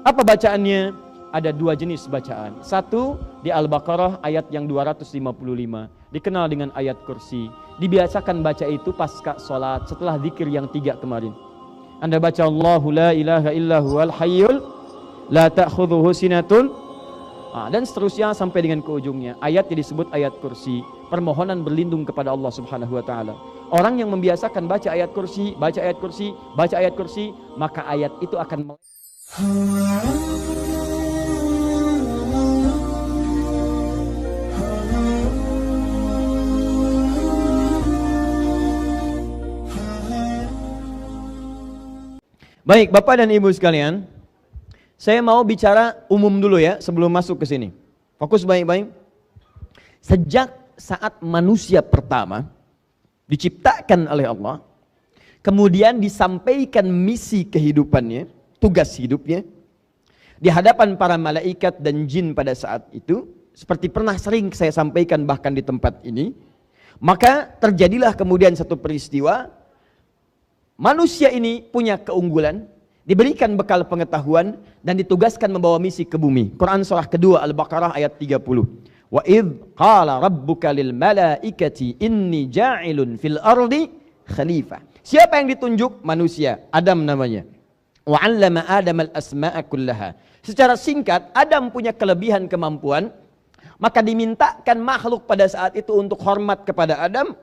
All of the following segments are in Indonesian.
Apa bacaannya? Ada dua jenis bacaan. Satu di Al-Baqarah ayat yang 255, dikenal dengan ayat kursi. Dibiasakan baca itu pasca sholat setelah zikir yang 3 kemarin. Anda baca Allahu la ilaha illa huwal hayyul la ta'khudhuhu sinatun, dan seterusnya sampai dengan ke ujungnya. Ayat yang disebut ayat kursi, permohonan berlindung kepada Allah Subhanahu wa taala. Orang yang membiasakan baca ayat kursi, baca ayat kursi, baca ayat kursi, maka ayat itu akan Baik, Bapak dan Ibu sekalian, saya mau bicara umum dulu ya sebelum masuk ke sini. Fokus baik-baik. Sejak saat manusia pertama diciptakan oleh Allah, kemudian disampaikan misi kehidupannya, tugas hidupnya, di hadapan para malaikat dan jin pada saat itu, seperti pernah sering saya sampaikan bahkan di tempat ini, maka terjadilah kemudian satu peristiwa. Manusia ini punya keunggulan, diberikan bekal pengetahuan, dan ditugaskan membawa misi ke bumi. Quran surah kedua Al-Baqarah ayat 30. Wa idh qala rabbuka lil malaikati inni ja'ilun fil ardi khalifah. Siapa yang ditunjuk? Manusia, Adam namanya. Wa 'allama Adam al-asma'a kullaha. Secara singkat, Adam punya kelebihan kemampuan, maka dimintakan makhluk pada saat itu untuk hormat kepada Adam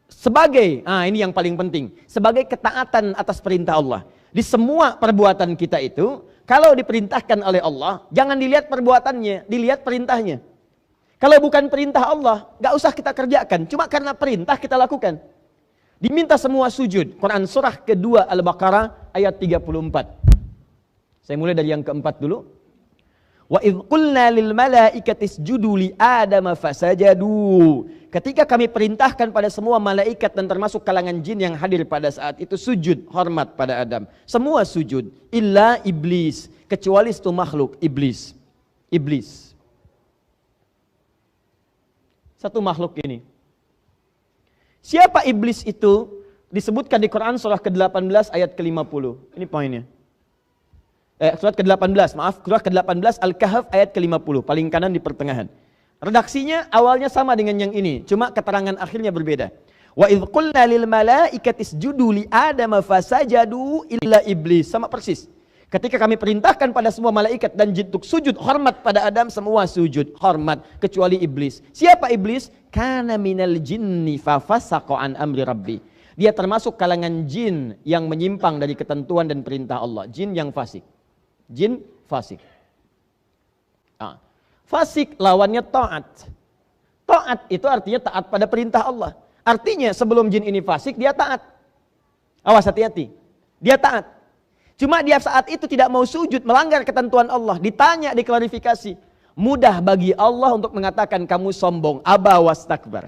sebagai, ini yang paling penting, sebagai ketaatan atas perintah Allah. Di semua perbuatan kita itu, kalau diperintahkan oleh Allah, jangan dilihat perbuatannya, dilihat perintahnya. Kalau bukan perintah Allah, gak usah kita kerjakan, cuma karena perintah kita lakukan. Diminta semua sujud. Quran surah kedua Al-Baqarah ayat 34. Saya mulai dari yang keempat dulu. Wa idh qulna lil malaikati isjudu li Adama fasajadu. Ketika kami perintahkan pada semua malaikat dan termasuk kalangan jin yang hadir pada saat itu sujud hormat pada Adam. Semua sujud illa iblis, kecuali satu makhluk, iblis. Iblis. Satu makhluk ini. Siapa iblis itu? Disebutkan di Quran surah ke-18 ayat ke-50. Ini poinnya. Surat ke-18, surah ke-18 Al-Kahf ayat ke-50, paling kanan di pertengahan. Redaksinya awalnya sama dengan yang ini, cuma keterangan akhirnya berbeda. Wa idh qulna lil malaikati isjudu li Adama fasajadu illa iblis, sama persis. Ketika kami perintahkan pada semua malaikat dan jin untuk sujud hormat pada Adam, semua sujud hormat kecuali iblis. Siapa iblis? Kana minal jinni fafasaqa an amri rabbi. Dia termasuk kalangan jin yang menyimpang dari ketentuan dan perintah Allah, jin yang fasik. Jin fasik. Fasik lawannya taat. Taat itu artinya taat pada perintah Allah. Artinya sebelum jin ini fasik, dia taat. Awas, hati-hati. Dia taat. Cuma dia saat itu tidak mau sujud, melanggar ketentuan Allah. Ditanya, diklarifikasi. Mudah bagi Allah untuk mengatakan kamu sombong. Aba wastakbar.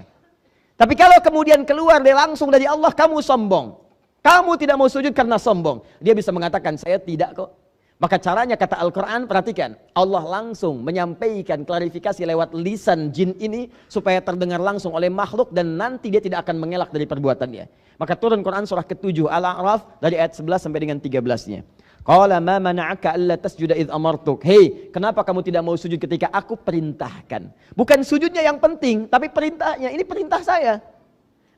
Tapi kalau kemudian keluar dia langsung dari Allah, kamu sombong. Kamu tidak mau sujud karena sombong. Dia bisa mengatakan saya tidak kok. Maka caranya kata Al-Quran, perhatikan. Allah langsung menyampaikan klarifikasi lewat lisan jin ini supaya terdengar langsung oleh makhluk dan nanti dia tidak akan mengelak dari perbuatannya. Maka turun Quran surah ke-7 Al-A'raf dari ayat 11 sampai dengan 13-nya. Qala ma mana'aka alla tasjuda idh amartuk. Hei, kenapa kamu tidak mau sujud ketika aku perintahkan? Bukan sujudnya yang penting, tapi perintahnya. Ini perintah saya.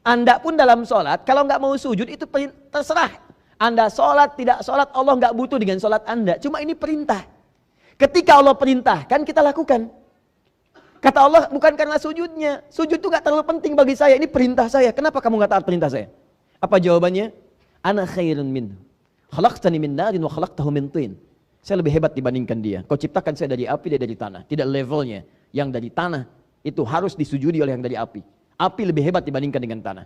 Anda pun dalam sholat, kalau nggak mau sujud itu terserah. Anda sholat, tidak sholat, Allah nggak butuh dengan sholat Anda. Cuma ini perintah. Ketika Allah perintahkan, kita lakukan. Kata Allah, bukan karena sujudnya. Sujud itu nggak terlalu penting bagi saya. Ini perintah saya. Kenapa kamu nggak taat perintah saya? Apa jawabannya? Ana khairun minhu. Khalaqtani min narin wa khalaqtahu min tin. Saya lebih hebat dibandingkan dia. Kau ciptakan saya dari api, dia dari tanah. Tidak levelnya. Yang dari tanah itu harus disujudi oleh yang dari api. Api lebih hebat dibandingkan dengan tanah.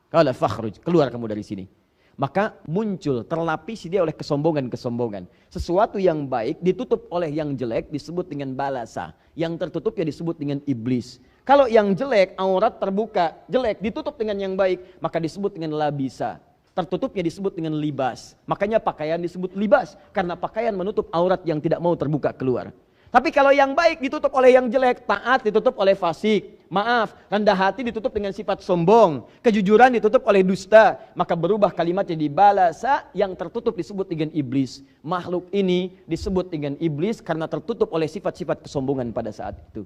Qala fakhruj, keluar kamu dari sini. Maka muncul, terlapisi dia oleh kesombongan-kesombongan. Sesuatu yang baik ditutup oleh yang jelek disebut dengan balasa. Yang tertutup ya disebut dengan iblis. Kalau yang jelek, aurat terbuka, jelek ditutup dengan yang baik, maka disebut dengan labisa. Tertutupnya disebut dengan libas. Makanya pakaian disebut libas, karena pakaian menutup aurat yang tidak mau terbuka keluar. Tapi kalau yang baik ditutup oleh yang jelek, taat ditutup oleh fasik, maaf, rendah hati ditutup dengan sifat sombong, kejujuran ditutup oleh dusta, maka berubah kalimatnya di balasa, yang tertutup disebut dengan iblis. Makhluk ini disebut dengan iblis karena tertutup oleh sifat-sifat kesombongan pada saat itu.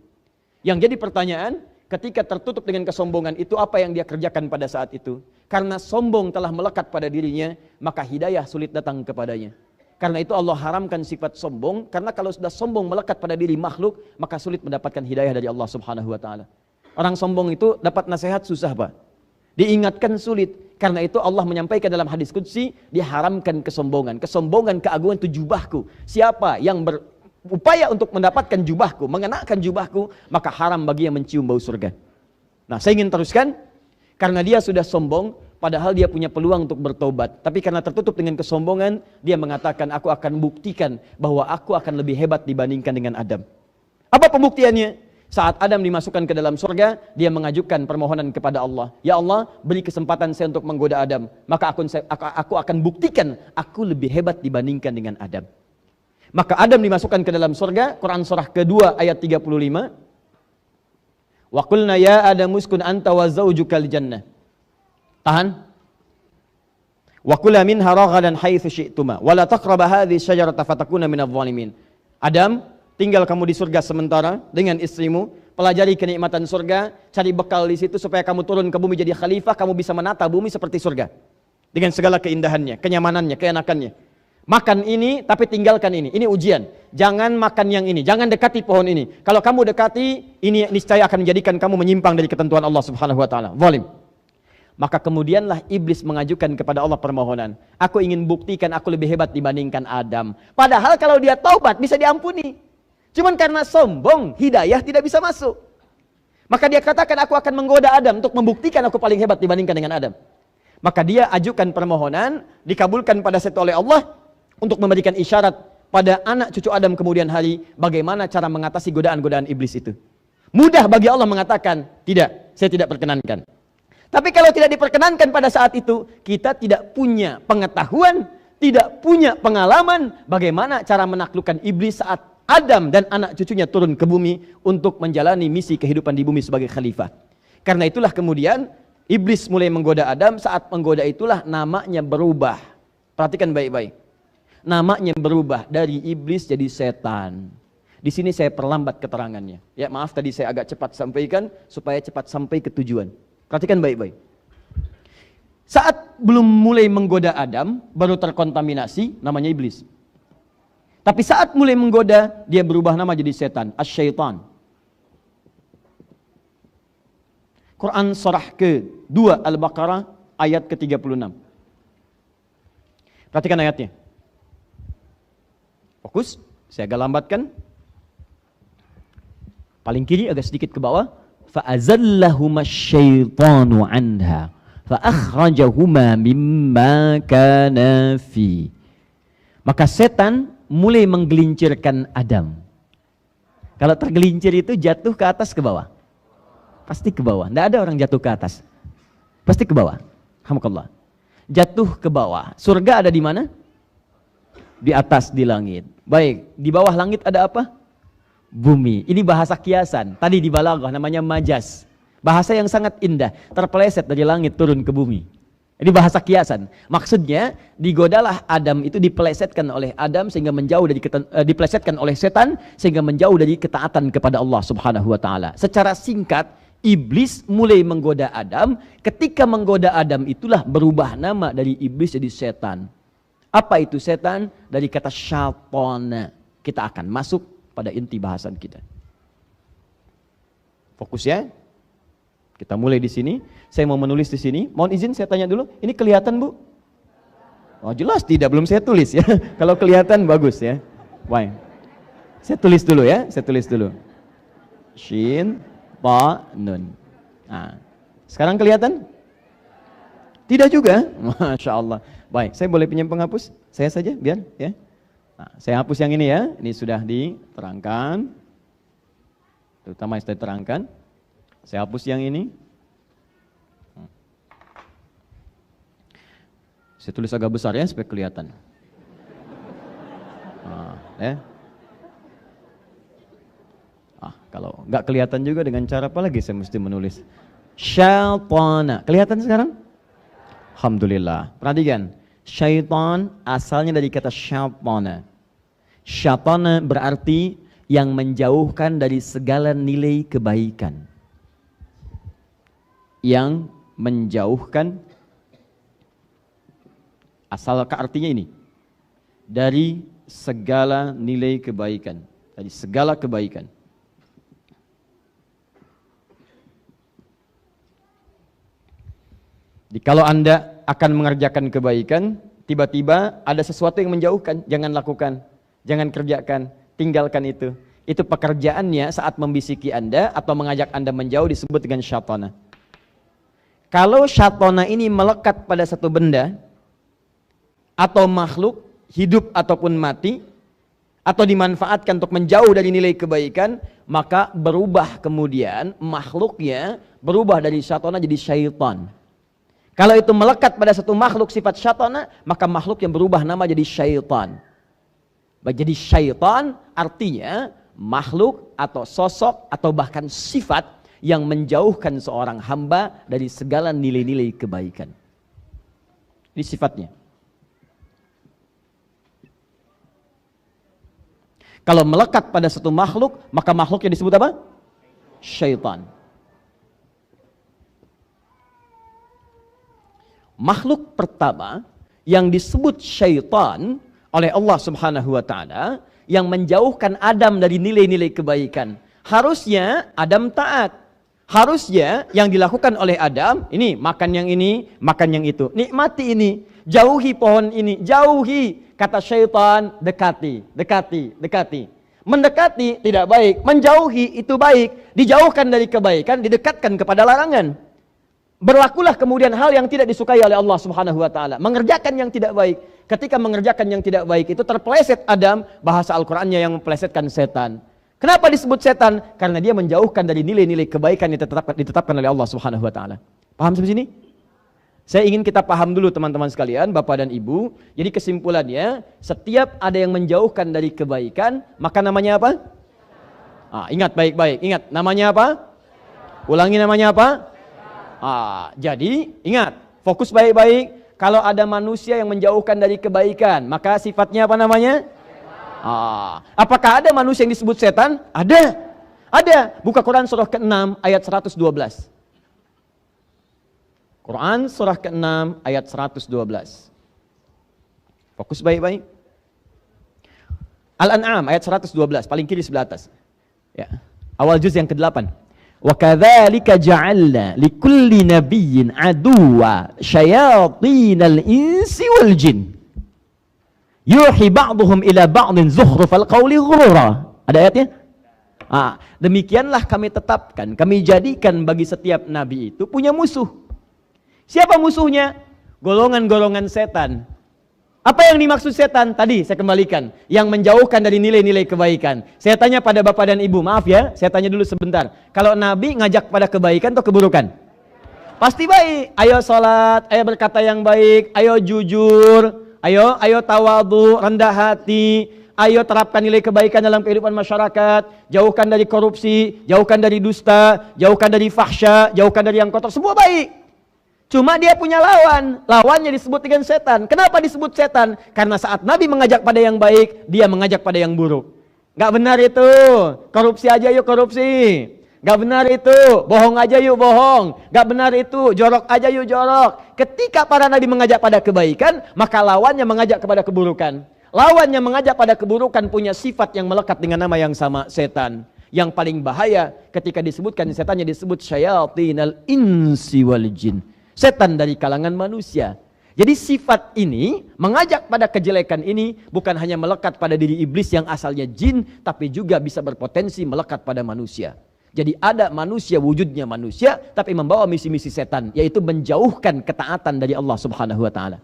Yang jadi pertanyaan, ketika tertutup dengan kesombongan itu, apa yang dia kerjakan pada saat itu? Karena sombong telah melekat pada dirinya, maka hidayah sulit datang kepadanya. Karena itu Allah haramkan sifat sombong, karena kalau sudah sombong melekat pada diri makhluk, maka sulit mendapatkan hidayah dari Allah Subhanahu wa taala. Orang sombong itu dapat nasihat susah, Pak. Diingatkan sulit. Karena itu Allah menyampaikan dalam hadis qudsi, diharamkan kesombongan. Kesombongan, keagungan itu jubahku. Siapa yang berupaya untuk mendapatkan jubahku, mengenakan jubahku, maka haram bagi yang mencium bau surga. Nah, saya ingin teruskan, karena dia sudah sombong, padahal dia punya peluang untuk bertobat. Tapi karena tertutup dengan kesombongan, dia mengatakan, aku akan buktikan bahwa aku akan lebih hebat dibandingkan dengan Adam. Apa pembuktiannya? Saat Adam dimasukkan ke dalam surga, dia mengajukan permohonan kepada Allah. Ya Allah, beri kesempatan saya untuk menggoda Adam. Maka aku akan buktikan, aku lebih hebat dibandingkan dengan Adam. Maka Adam dimasukkan ke dalam surga, Quran surah kedua ayat 35. Wa qulna ya Adamu uskun anta wa zawjukal jannah. Tahan. Wa kula minha raghadan haitsu syi'tuma wa la taqrabu hadhihi syajarata fatakuna minadh dhalimin. Adam, tinggal kamu di surga sementara dengan istrimu, pelajari kenikmatan surga, cari bekal di situ supaya kamu turun ke bumi jadi khalifah, kamu bisa menata bumi seperti surga. Dengan segala keindahannya, kenyamanannya, keenakannya. Makan ini tapi tinggalkan ini. Ini ujian. Jangan makan yang ini, jangan dekati pohon ini. Kalau kamu dekati, ini niscaya akan menjadikan kamu menyimpang dari ketentuan Allah Subhanahu wa taala. Zalim. Maka kemudianlah iblis mengajukan kepada Allah permohonan. Aku ingin buktikan aku lebih hebat dibandingkan Adam. Padahal kalau dia taubat bisa diampuni. Cuman karena sombong, hidayah tidak bisa masuk. Maka dia katakan, aku akan menggoda Adam untuk membuktikan aku paling hebat dibandingkan dengan Adam. Maka dia ajukan permohonan, dikabulkan pada saat oleh Allah untuk memberikan isyarat pada anak cucu Adam kemudian hari, bagaimana cara mengatasi godaan-godaan iblis itu. Mudah bagi Allah mengatakan, tidak, saya tidak perkenankan. Tapi kalau tidak diperkenankan pada saat itu, kita tidak punya pengetahuan, tidak punya pengalaman bagaimana cara menaklukkan iblis saat Adam dan anak cucunya turun ke bumi untuk menjalani misi kehidupan di bumi sebagai khalifah. Karena itulah kemudian iblis mulai menggoda Adam, saat menggoda itulah namanya berubah. Perhatikan baik-baik. Namanya berubah dari iblis jadi setan. Di sini saya perlambat keterangannya. Ya, maaf tadi saya agak cepat sampaikan supaya cepat sampai ke tujuan. Perhatikan baik-baik. Saat belum mulai menggoda Adam, baru terkontaminasi, namanya iblis. Tapi saat mulai menggoda, dia berubah nama jadi setan, asy-syaitan. Quran surah ke-2 Al-Baqarah ayat ke-36. Perhatikan ayatnya. Fokus, saya agak lambatkan. Paling kiri agak sedikit ke bawah. فَأَزَلَّهُمَا الشَّيْطَانُ عَنْهَا فَأَخْرَجَهُمَا مِمَّا كَانَا فِيهِ. Maka setan mulai menggelincirkan Adam. Kalau tergelincir itu jatuh ke atas ke bawah? Pasti ke bawah. Tidak ada orang jatuh ke atas. Pasti ke bawah. Alhamdulillah. Jatuh ke bawah. Surga ada di mana? Di atas, di langit. Baik, di bawah langit ada apa? Bumi. Ini bahasa kiasan. Tadi di balaghah namanya majaz. Bahasa yang sangat indah. Terpeleset dari langit turun ke bumi. Ini bahasa kiasan. Maksudnya digodalah Adam itu, dipelesetkan oleh Adam sehingga menjauh dari dipelesetkan oleh setan sehingga menjauh dari ketaatan kepada Allah Subhanahu wa taala. Secara singkat, iblis mulai menggoda Adam. Ketika menggoda Adam itulah berubah nama dari iblis jadi setan. Apa itu setan? Dari kata syaitan. Kita akan masuk pada inti bahasan kita. Fokus ya. Kita mulai di sini. Saya mau menulis di sini. Mohon izin saya tanya dulu. Ini kelihatan, Bu? Oh, jelas tidak, belum saya tulis ya. Kalau kelihatan bagus ya. Baik. Saya tulis dulu ya. Saya tulis dulu. Shin, ta, nun. Nah, sekarang kelihatan? Tidak juga. Masya Allah. Baik, saya boleh pinjam penghapus? Saya saja biar ya. Nah, saya hapus yang ini ya. Ini sudah diterangkan. Terutama yang sudah diterangkan. Saya hapus yang ini. Saya tulis agak besar ya supaya kelihatan. Nah, ya. Nggak kelihatan juga dengan cara apa lagi saya mesti menulis. Syaitana. Kelihatan sekarang? Alhamdulillah. Perhatikan. Syaitan asalnya dari kata syaitana. Syaitana berarti yang menjauhkan dari segala nilai kebaikan. Yang menjauhkan, asal artinya ini, dari segala nilai kebaikan, dari segala kebaikan. Jadi kalau Anda akan mengerjakan kebaikan, tiba-tiba ada sesuatu yang menjauhkan, jangan lakukan, jangan kerjakan, tinggalkan itu. Itu pekerjaannya saat membisiki Anda atau mengajak Anda menjauh disebut dengan syaitana. Kalau syaitana ini melekat pada satu benda atau makhluk, hidup ataupun mati, atau dimanfaatkan untuk menjauh dari nilai kebaikan, maka berubah kemudian makhluknya berubah dari syaitana jadi syaitan. Kalau itu melekat pada satu makhluk sifat syaitana, maka makhluk yang berubah nama jadi syaitan. Jadi syaitan artinya makhluk atau sosok atau bahkan sifat yang menjauhkan seorang hamba dari segala nilai-nilai kebaikan. Ini sifatnya. Kalau melekat pada satu makhluk, maka makhluknya disebut apa? Syaitan. Makhluk pertama yang disebut syaitan oleh Allah Subhanahu wa taala yang menjauhkan Adam dari nilai-nilai kebaikan. Harusnya Adam taat. Harusnya yang dilakukan oleh Adam, ini makan yang ini, makan yang itu. Nikmati ini, jauhi pohon ini, jauhi. Kata syaitan, dekati, dekati, dekati. Mendekati tidak baik, menjauhi itu baik. Dijauhkan dari kebaikan, didekatkan kepada larangan. Berlakulah kemudian hal yang tidak disukai oleh Allah Subhanahu wa taala, mengerjakan yang tidak baik. Ketika mengerjakan yang tidak baik itu terpeleset Adam, bahasa Al-Qur'annya yang mempelesetkan setan. Kenapa disebut setan? Karena dia menjauhkan dari nilai-nilai kebaikan yang ditetapkan oleh Allah Subhanahu wa taala. Paham sampai sini? Saya ingin kita paham dulu teman-teman sekalian, Bapak dan Ibu. Jadi kesimpulannya, setiap ada yang menjauhkan dari kebaikan, maka namanya apa? Ingat baik-baik, ingat namanya apa? Ulangi namanya apa? Jadi ingat, fokus baik-baik. Kalau ada manusia yang menjauhkan dari kebaikan, maka sifatnya apa namanya? Apakah ada manusia yang disebut setan? Ada. Ada. Buka Quran surah ke-6 ayat 112. Quran surah ke-6 ayat 112. Fokus baik-baik. Al-An'am ayat 112, paling kiri sebelah atas. Ya. Awal juz yang ke-8. Wa kadzalika ja'alna likulli nabiyyin aduwwa syayatinal insi wal jin. Yuhi ba'duhum ila ba'din zukhrufal qawli ghurura. Ada ayatnya? Demikianlah kami tetapkan, kami jadikan bagi setiap nabi itu punya musuh. Siapa musuhnya? Golongan-golongan setan. Apa yang dimaksud setan? Tadi saya kembalikan, yang menjauhkan dari nilai-nilai kebaikan. Saya tanya pada Bapak dan Ibu, maaf ya, saya tanya dulu sebentar. Kalau nabi ngajak pada kebaikan atau keburukan? Pasti baik. Ayo sholat, ayo berkata yang baik, ayo jujur. Ayo tawadhu, rendah hati. Ayo terapkan nilai kebaikan dalam kehidupan masyarakat. Jauhkan dari korupsi, jauhkan dari dusta, jauhkan dari fahsya, jauhkan dari yang kotor. Semua baik. Cuma dia punya lawan. Lawannya disebut dengan setan. Kenapa disebut setan? Karena saat Nabi mengajak pada yang baik, dia mengajak pada yang buruk. Gak benar itu. Korupsi aja yuk korupsi. Gak benar itu, bohong aja yuk bohong. Gak benar itu, jorok aja yuk jorok. Ketika para nabi mengajak pada kebaikan, maka lawannya mengajak kepada keburukan. Lawannya mengajak pada keburukan punya sifat yang melekat dengan nama yang sama, setan. Yang paling bahaya ketika disebutkan setannya disebut syayatinal insi wal jin. Setan dari kalangan manusia. Jadi sifat ini mengajak pada kejelekan ini bukan hanya melekat pada diri iblis yang asalnya jin, tapi juga bisa berpotensi melekat pada manusia. Jadi ada manusia, wujudnya manusia, tapi membawa misi-misi setan, yaitu menjauhkan ketaatan dari Allah Subhanahu wa taala.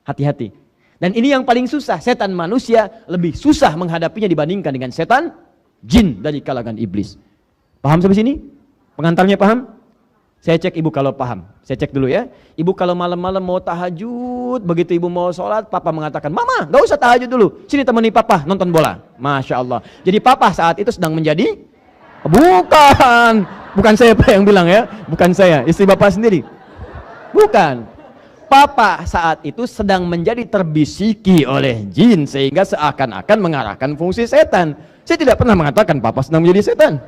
Hati-hati. Dan ini yang paling susah, setan manusia lebih susah menghadapinya dibandingkan dengan setan jin dari kalangan iblis. Paham sampai sini? Pengantarnya paham? Saya cek ibu kalau paham. Saya cek dulu ya. Ibu kalau malam-malam mau tahajud, begitu ibu mau sholat, papa mengatakan, "Mama, gak usah tahajud dulu. Sini temani papa nonton bola." Masya Allah. Jadi papa saat itu sedang menjadi Bukan. Bukan saya Pak yang bilang ya. Bukan saya, istri Bapak sendiri. Bukan. Papa saat itu sedang menjadi terbisiki oleh jin sehingga seakan-akan mengarahkan fungsi setan. Saya tidak pernah mengatakan Papa sedang menjadi setan.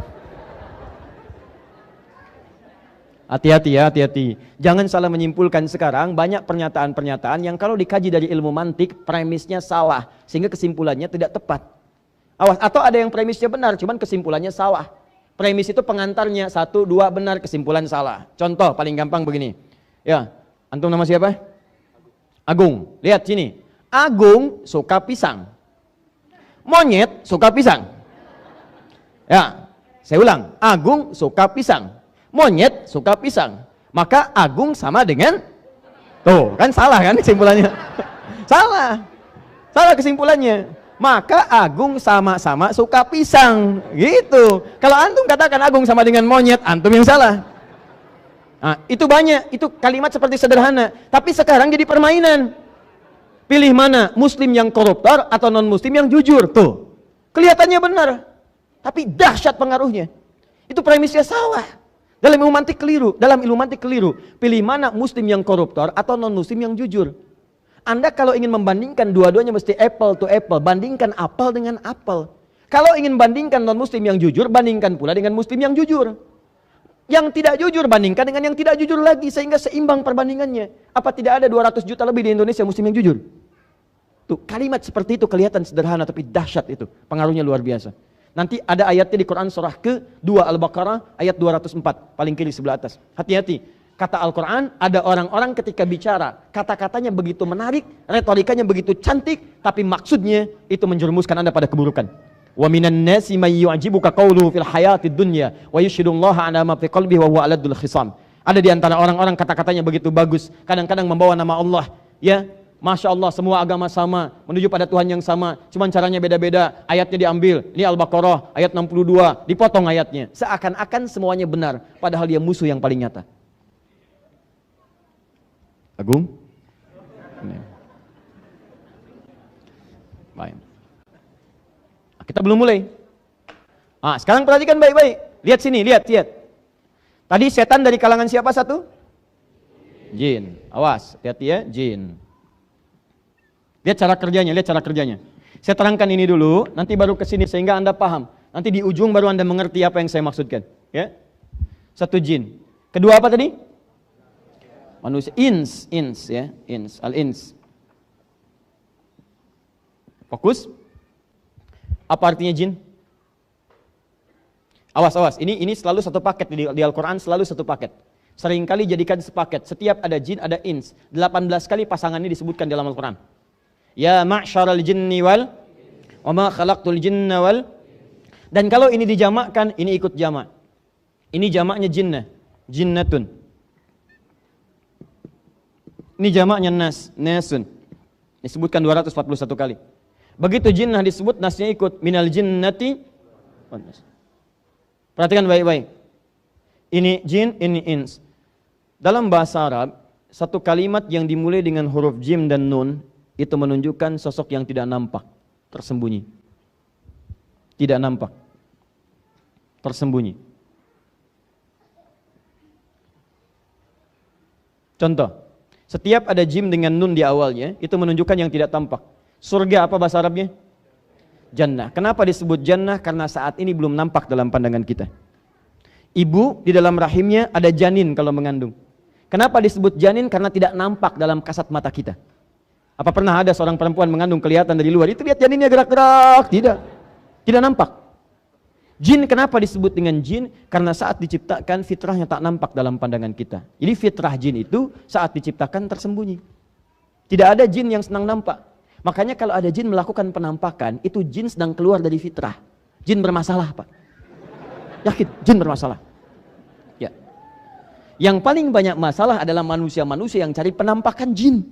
Hati-hati ya, hati-hati. Jangan salah menyimpulkan sekarang banyak pernyataan-pernyataan yang kalau dikaji dari ilmu mantik premisnya salah sehingga kesimpulannya tidak tepat. Awas, atau ada yang premisnya benar cuman kesimpulannya salah. Premis itu pengantarnya 1, 2 benar, kesimpulan salah. Contoh paling gampang begini. Ya, antum nama siapa? Agung. Lihat sini. Agung suka pisang. Monyet suka pisang. Ya, saya ulang. Agung suka pisang. Monyet suka pisang. Maka Agung sama dengan, tuh kan salah kan kesimpulannya. Salah kesimpulannya. Maka Agung sama-sama suka pisang gitu. Kalau antum katakan Agung sama dengan monyet, antum yang salah. Nah, itu banyak, itu kalimat seperti sederhana, tapi sekarang jadi permainan. Pilih mana, muslim yang koruptor atau non muslim yang jujur. Tuh kelihatannya benar, tapi dahsyat pengaruhnya. Itu premisnya salah. Dalam ilmu mantik keliru. Pilih mana, muslim yang koruptor atau non muslim yang jujur. Anda kalau ingin membandingkan dua-duanya mesti apple to apple, bandingkan apel dengan apel. Kalau ingin bandingkan non muslim yang jujur, bandingkan pula dengan muslim yang jujur. Yang tidak jujur bandingkan dengan yang tidak jujur lagi sehingga seimbang perbandingannya. Apa tidak ada 200 juta lebih di Indonesia muslim yang jujur? Tuh, kalimat seperti itu kelihatan sederhana tapi dahsyat itu, pengaruhnya luar biasa. Nanti ada ayatnya di Quran surah ke-2 Al-Baqarah ayat 204, paling kiri sebelah atas. Hati-hati. Kata Al-Quran, ada orang-orang ketika bicara, kata-katanya begitu menarik, retorikanya begitu cantik, tapi maksudnya itu menjerumuskan Anda pada keburukan. Wa minan nasi may yu'jibuka qawluhu fil hayatid dunya wa yushhidullaha 'ala ma fi qalbihi wa huwa aladul khisam. Ada di antara orang-orang kata-katanya begitu bagus, kadang-kadang membawa nama Allah, ya. Masya Allah, semua agama sama, menuju pada Tuhan yang sama, cuman caranya beda-beda. Ayatnya diambil, ini Al-Baqarah ayat 62, dipotong ayatnya, seakan-akan semuanya benar, padahal dia musuh yang paling nyata. Agung? Ini. Baik. Kita belum mulai. Sekarang perhatikan baik-baik. Lihat sini, lihat. Tadi setan dari kalangan siapa satu? Jin. Awas, hati-hati ya, jin. Lihat cara kerjanya. Saya terangkan ini dulu, nanti baru ke sini sehingga Anda paham. Nanti di ujung baru Anda mengerti apa yang saya maksudkan. Ya. Satu jin. Kedua apa tadi? Manusia. Ins, ya, al-ins. Fokus. Apa artinya jin? Awas. Ini selalu satu paket di Al-Quran, selalu satu paket. Seringkali jadikan sepaket. Setiap ada jin, ada ins. 18 kali pasangan ini disebutkan dalam Al-Quran. Ya ma'syaral jinni wal wa ma khalaqtul jinna wal. Dan kalau ini dijamakkan, ini ikut jamak. Ini jamaknya jinnah, jinnatun. Ini jamaknya nas, nasun. Disebutkan 241 kali. Begitu jinnah disebut, nasnya ikut. Minal jinnati. Perhatikan baik-baik. Ini jin, ini ins. Dalam bahasa Arab, satu kalimat yang dimulai dengan huruf jim dan nun, itu menunjukkan sosok yang tidak nampak, tersembunyi. Tidak nampak, tersembunyi. Contoh, setiap ada jim dengan nun di awalnya, itu menunjukkan yang tidak tampak. Surga apa bahasa Arabnya? Jannah. Kenapa disebut jannah? Karena saat ini belum nampak dalam pandangan kita. Ibu di dalam rahimnya ada janin kalau mengandung. Kenapa disebut janin? Karena tidak nampak dalam kasat mata kita. Apa pernah ada seorang perempuan mengandung kelihatan dari luar? Itu lihat janinnya gerak-gerak. Tidak nampak. Jin kenapa disebut dengan jin? Karena saat diciptakan fitrahnya tak nampak dalam pandangan kita. Jadi fitrah jin itu saat diciptakan tersembunyi. Tidak ada jin yang senang nampak. Makanya kalau ada jin melakukan penampakan, itu jin sedang keluar dari fitrah. Jin bermasalah, Pak. Yakin, jin bermasalah. Ya. Yang paling banyak masalah adalah manusia-manusia yang cari penampakan jin.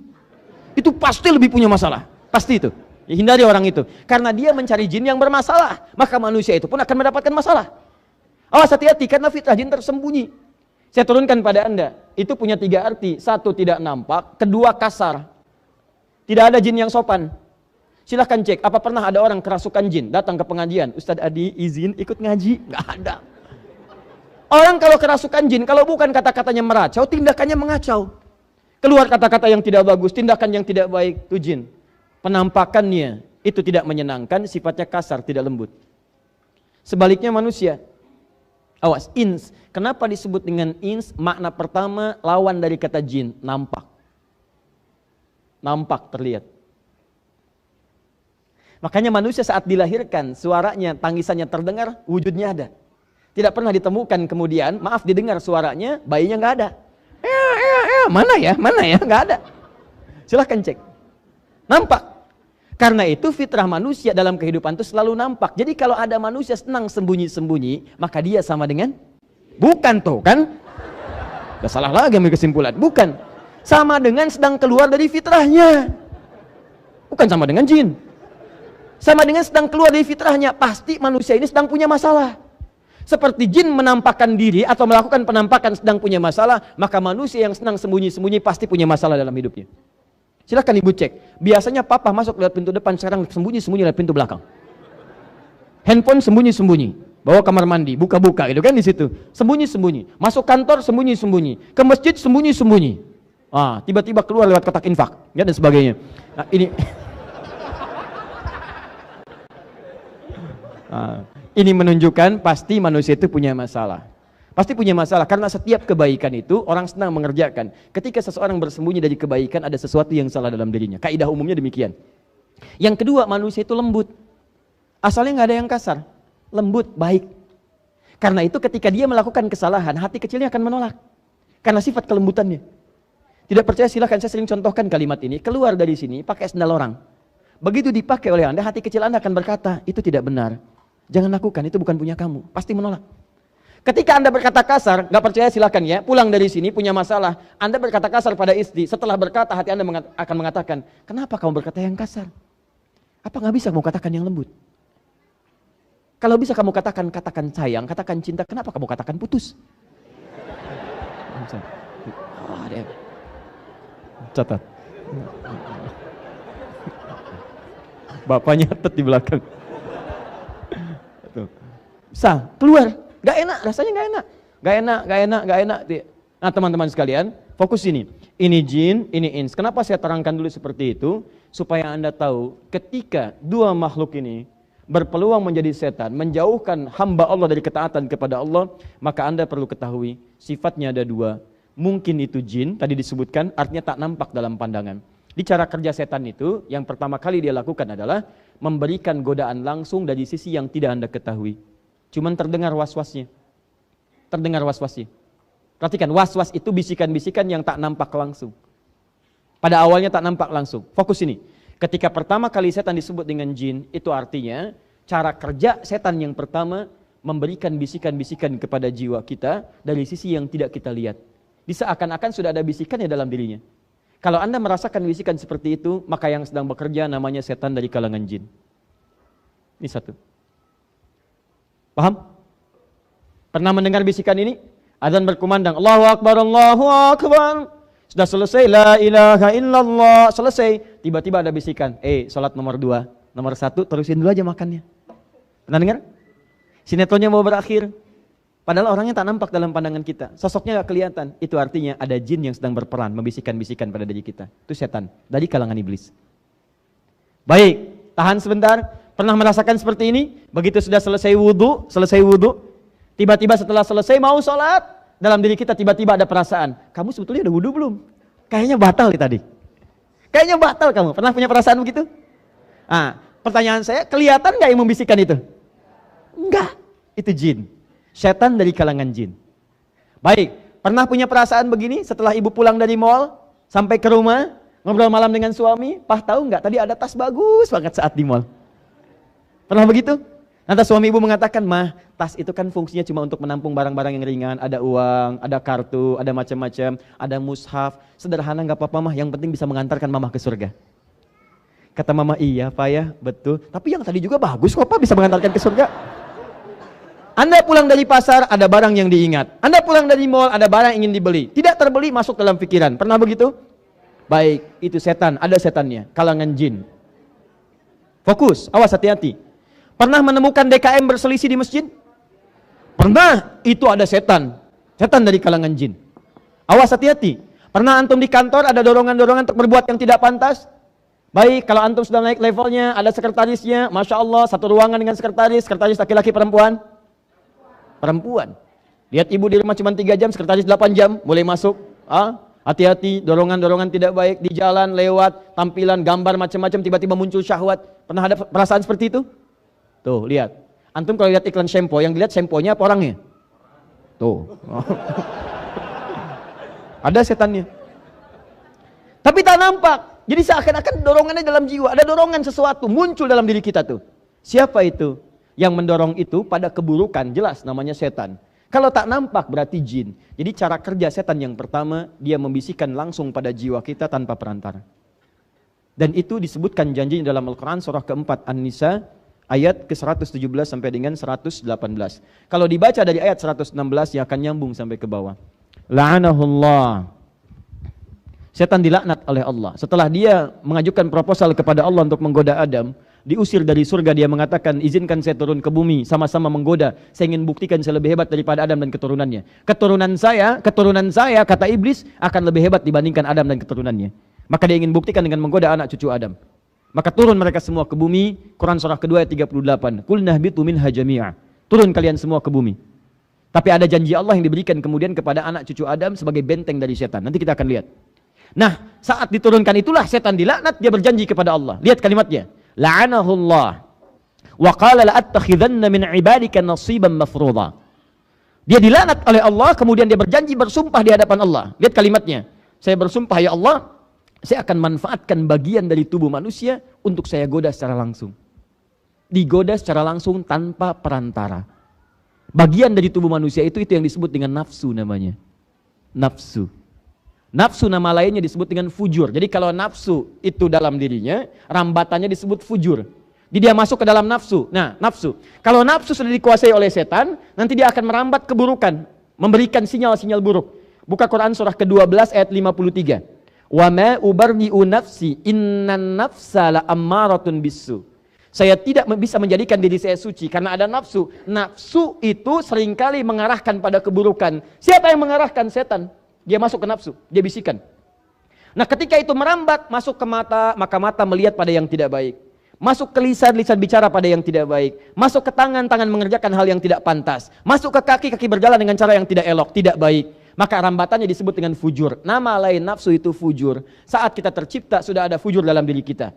Itu pasti lebih punya masalah. Pasti itu. Ya, hindari orang itu. Karena dia mencari jin yang bermasalah. Maka manusia itu pun akan mendapatkan masalah. Awas hati-hati karena fitrah jin tersembunyi. Saya turunkan pada Anda. Itu punya 3 arti. 1, tidak nampak. 2, kasar. Tidak ada jin yang sopan. Silahkan cek. Apa pernah ada orang kerasukan jin datang ke pengajian? Ustadz Adi izin ikut ngaji? Nggak ada. Orang kalau kerasukan jin, kalau bukan kata-katanya meracau, tindakannya mengacau. Keluar kata-kata yang tidak bagus, tindakan yang tidak baik, itu jin. Penampakannya itu tidak menyenangkan, sifatnya kasar, tidak lembut. Sebaliknya manusia. Awas, ins. Kenapa disebut dengan ins? Makna pertama, lawan dari kata jin, nampak. Nampak, terlihat. Makanya manusia saat dilahirkan, suaranya, tangisannya terdengar, wujudnya ada. Tidak pernah ditemukan kemudian, maaf, didengar suaranya, bayinya nggak ada. Mana ya, nggak ada. Silahkan cek. Nampak. Karena itu fitrah manusia dalam kehidupan itu selalu nampak. Jadi kalau ada manusia senang sembunyi-sembunyi, maka dia sama dengan? Bukan tuh kan? Udah salah lagi ambil kesimpulan. Bukan. Sama dengan sedang keluar dari fitrahnya. Bukan sama dengan jin. Sama dengan sedang keluar dari fitrahnya. Pasti manusia ini sedang punya masalah. Seperti jin menampakkan diri atau melakukan penampakan sedang punya masalah, maka manusia yang senang sembunyi-sembunyi pasti punya masalah dalam hidupnya. Silahkan ibu cek. Biasanya papa masuk lewat pintu depan, sekarang sembunyi-sembunyi lewat pintu belakang. Handphone sembunyi-sembunyi, bawa kamar mandi, buka-buka gitu kan di situ. Sembunyi-sembunyi. Masuk kantor sembunyi-sembunyi. Ke masjid sembunyi-sembunyi. Tiba-tiba keluar lewat kotak infak, ya dan sebagainya. Nah, ini menunjukkan pasti manusia itu punya masalah. Pasti punya masalah, karena setiap kebaikan itu orang senang mengerjakan. Ketika seseorang bersembunyi dari kebaikan, ada sesuatu yang salah dalam dirinya. Kaidah umumnya demikian. Yang kedua, manusia itu lembut. Asalnya nggak ada yang kasar. Lembut, baik. Karena itu ketika dia melakukan kesalahan, hati kecilnya akan menolak. Karena sifat kelembutannya. Tidak percaya silahkan, saya sering contohkan kalimat ini. Keluar dari sini, pakai sendal orang. Begitu dipakai oleh Anda, hati kecil Anda akan berkata, itu tidak benar. Jangan lakukan, itu bukan punya kamu. Pasti menolak. Ketika Anda berkata kasar, gak percaya silakan ya, pulang dari sini punya masalah, Anda berkata kasar pada istri, setelah berkata hati Anda akan mengatakan, kenapa kamu berkata yang kasar? Apa gak bisa kamu katakan yang lembut? Kalau bisa kamu katakan sayang, katakan cinta, kenapa kamu katakan putus? Catat. Bapaknya nyatet di belakang. Bisa, keluar. Gak enak, rasanya gak enak. Nah teman-teman sekalian, fokus ini. Ini jin, ini ins. Kenapa saya terangkan dulu seperti itu? Supaya Anda tahu, ketika dua makhluk ini berpeluang menjadi setan, menjauhkan hamba Allah dari ketaatan kepada Allah, maka Anda perlu ketahui, sifatnya ada dua. Mungkin itu jin, tadi disebutkan, artinya tak nampak dalam pandangan. Di cara kerja setan itu, yang pertama kali dia lakukan adalah memberikan godaan langsung dari sisi yang tidak Anda ketahui. Cuman terdengar was-wasnya. Perhatikan, was-was itu bisikan-bisikan yang tak nampak langsung. Pada awalnya tak nampak langsung. Fokus ini. Ketika pertama kali setan disebut dengan jin, itu artinya cara kerja setan yang pertama memberikan bisikan-bisikan kepada jiwa kita dari sisi yang tidak kita lihat. Seakan-akan sudah ada bisikannya dalam dirinya. Kalau Anda merasakan bisikan seperti itu, maka yang sedang bekerja namanya setan dari kalangan jin. Ini satu. Paham? Pernah mendengar bisikan ini? Azan berkumandang, Allahu Akbar, Allahu Akbar. Sudah selesai, la ilaha illallah, selesai. Tiba-tiba ada bisikan, salat nomor 2, nomor 1, terusin dulu aja makannya. Pernah dengar? Sinetronnya mau berakhir. Padahal orangnya tak nampak dalam pandangan kita. Sosoknya gak kelihatan. Itu artinya ada jin yang sedang berperan, membisikkan-bisikan pada diri kita. Itu setan, dari kalangan iblis. Baik, tahan sebentar. Pernah merasakan seperti ini? Begitu sudah selesai wudhu, tiba-tiba setelah selesai mau sholat, dalam diri kita tiba-tiba ada perasaan, kamu sebetulnya udah wudhu belum? Kayaknya batal nih tadi. Kayaknya batal kamu. Pernah punya perasaan begitu? Pertanyaan saya, kelihatan gak yang membisikkan itu? Enggak, itu jin. Setan dari kalangan jin. Baik, pernah punya perasaan begini setelah ibu pulang dari mall, sampai ke rumah, ngobrol malam dengan suami, tahu nggak tadi ada tas bagus banget saat di mall? Pernah begitu? Nanti suami ibu mengatakan, mah, tas itu kan fungsinya cuma untuk menampung barang-barang yang ringan, ada uang, ada kartu, ada macam-macam, ada mushaf, sederhana nggak apa-apa mah, yang penting bisa mengantarkan mama ke surga. Kata mama, iya Pak ya, betul. Tapi yang tadi juga bagus kok Pak, bisa mengantarkan ke surga. Anda pulang dari pasar, ada barang yang diingat. Anda pulang dari mall, ada barang yang ingin dibeli. Tidak terbeli, masuk dalam pikiran. Pernah begitu? Baik, itu setan, ada setannya, kalangan jin. Fokus, awas hati-hati. Pernah menemukan DKM berselisih di masjid? Pernah itu ada setan dari kalangan jin. Awas, hati-hati. Pernah antum di kantor ada dorongan-dorongan untuk berbuat yang tidak pantas? Baik, kalau antum sudah naik levelnya, ada sekretarisnya, Masya Allah, satu ruangan dengan sekretaris laki-laki perempuan? Perempuan. Lihat ibu di rumah cuma 3 jam, sekretaris 8 jam, boleh masuk. Hati-hati, dorongan-dorongan tidak baik, di jalan, lewat, tampilan, gambar, macam-macam, tiba-tiba muncul syahwat. Pernah ada perasaan seperti itu? Tuh, lihat. Antum kalau lihat iklan shampoo, yang dilihat shampoo-nya apa orangnya? Tuh. Ada setannya. Tapi tak nampak. Jadi seakan-akan dorongannya dalam jiwa. Ada dorongan sesuatu muncul dalam diri kita tuh. Siapa itu? Yang mendorong itu pada keburukan, jelas namanya setan. Kalau tak nampak berarti jin. Jadi cara kerja setan yang pertama, dia membisikkan langsung pada jiwa kita tanpa perantara. Dan itu disebutkan janjinya dalam Al-Quran surah keempat An-Nisa ayat ke-117 sampai dengan 118. Kalau dibaca dari ayat 116 ya akan nyambung sampai ke bawah. La'anahullah. Setan dilaknat oleh Allah. Setelah dia mengajukan proposal kepada Allah untuk menggoda Adam, diusir dari surga, dia mengatakan, izinkan saya turun ke bumi, sama-sama menggoda. Saya ingin buktikan saya lebih hebat daripada Adam dan keturunannya. Keturunan saya, kata iblis, akan lebih hebat dibandingkan Adam dan keturunannya. Maka dia ingin buktikan dengan menggoda anak cucu Adam. Maka turun mereka semua ke bumi. Quran surah kedua ayat 38. Qul nahbitu minha jami'a. Turun kalian semua ke bumi. Tapi ada janji Allah yang diberikan kemudian kepada anak cucu Adam sebagai benteng dari setan. Nanti kita akan lihat. Nah, saat diturunkan itulah setan dilaknat, dia berjanji kepada Allah. Lihat kalimatnya. La'anahullah. Wa qala la'attakhidanna min ibadika nasiban mafruḍa. Dia dilaknat oleh Allah, kemudian dia berjanji bersumpah di hadapan Allah. Lihat kalimatnya. Saya bersumpah ya Allah, saya akan manfaatkan bagian dari tubuh manusia untuk saya goda secara langsung. Digoda secara langsung tanpa perantara. Bagian dari tubuh manusia itu yang disebut dengan nafsu namanya. Nafsu. Nafsu nama lainnya disebut dengan fujur. Jadi kalau nafsu itu dalam dirinya, rambatannya disebut fujur. Jadi dia masuk ke dalam nafsu. Nah, nafsu. Kalau nafsu sudah dikuasai oleh setan, nanti dia akan merambat keburukan, memberikan sinyal-sinyal buruk. Buka Quran surah ke-12 ayat 53. Wa ma ubarri'u nafsi innan nafsa la'ammaratun bisu. Saya tidak bisa menjadikan diri saya suci karena ada nafsu. Nafsu itu seringkali mengarahkan pada keburukan. Siapa yang mengarahkan? Setan. Dia masuk ke nafsu, dia bisikan. Nah, ketika itu merambat masuk ke mata, maka mata melihat pada yang tidak baik. Masuk ke lisan, lisan bicara pada yang tidak baik. Masuk ke tangan, tangan mengerjakan hal yang tidak pantas. Masuk ke kaki, kaki berjalan dengan cara yang tidak elok, tidak baik. Maka rambatannya disebut dengan fujur. Nama lain nafsu itu fujur. Saat kita tercipta sudah ada fujur dalam diri kita.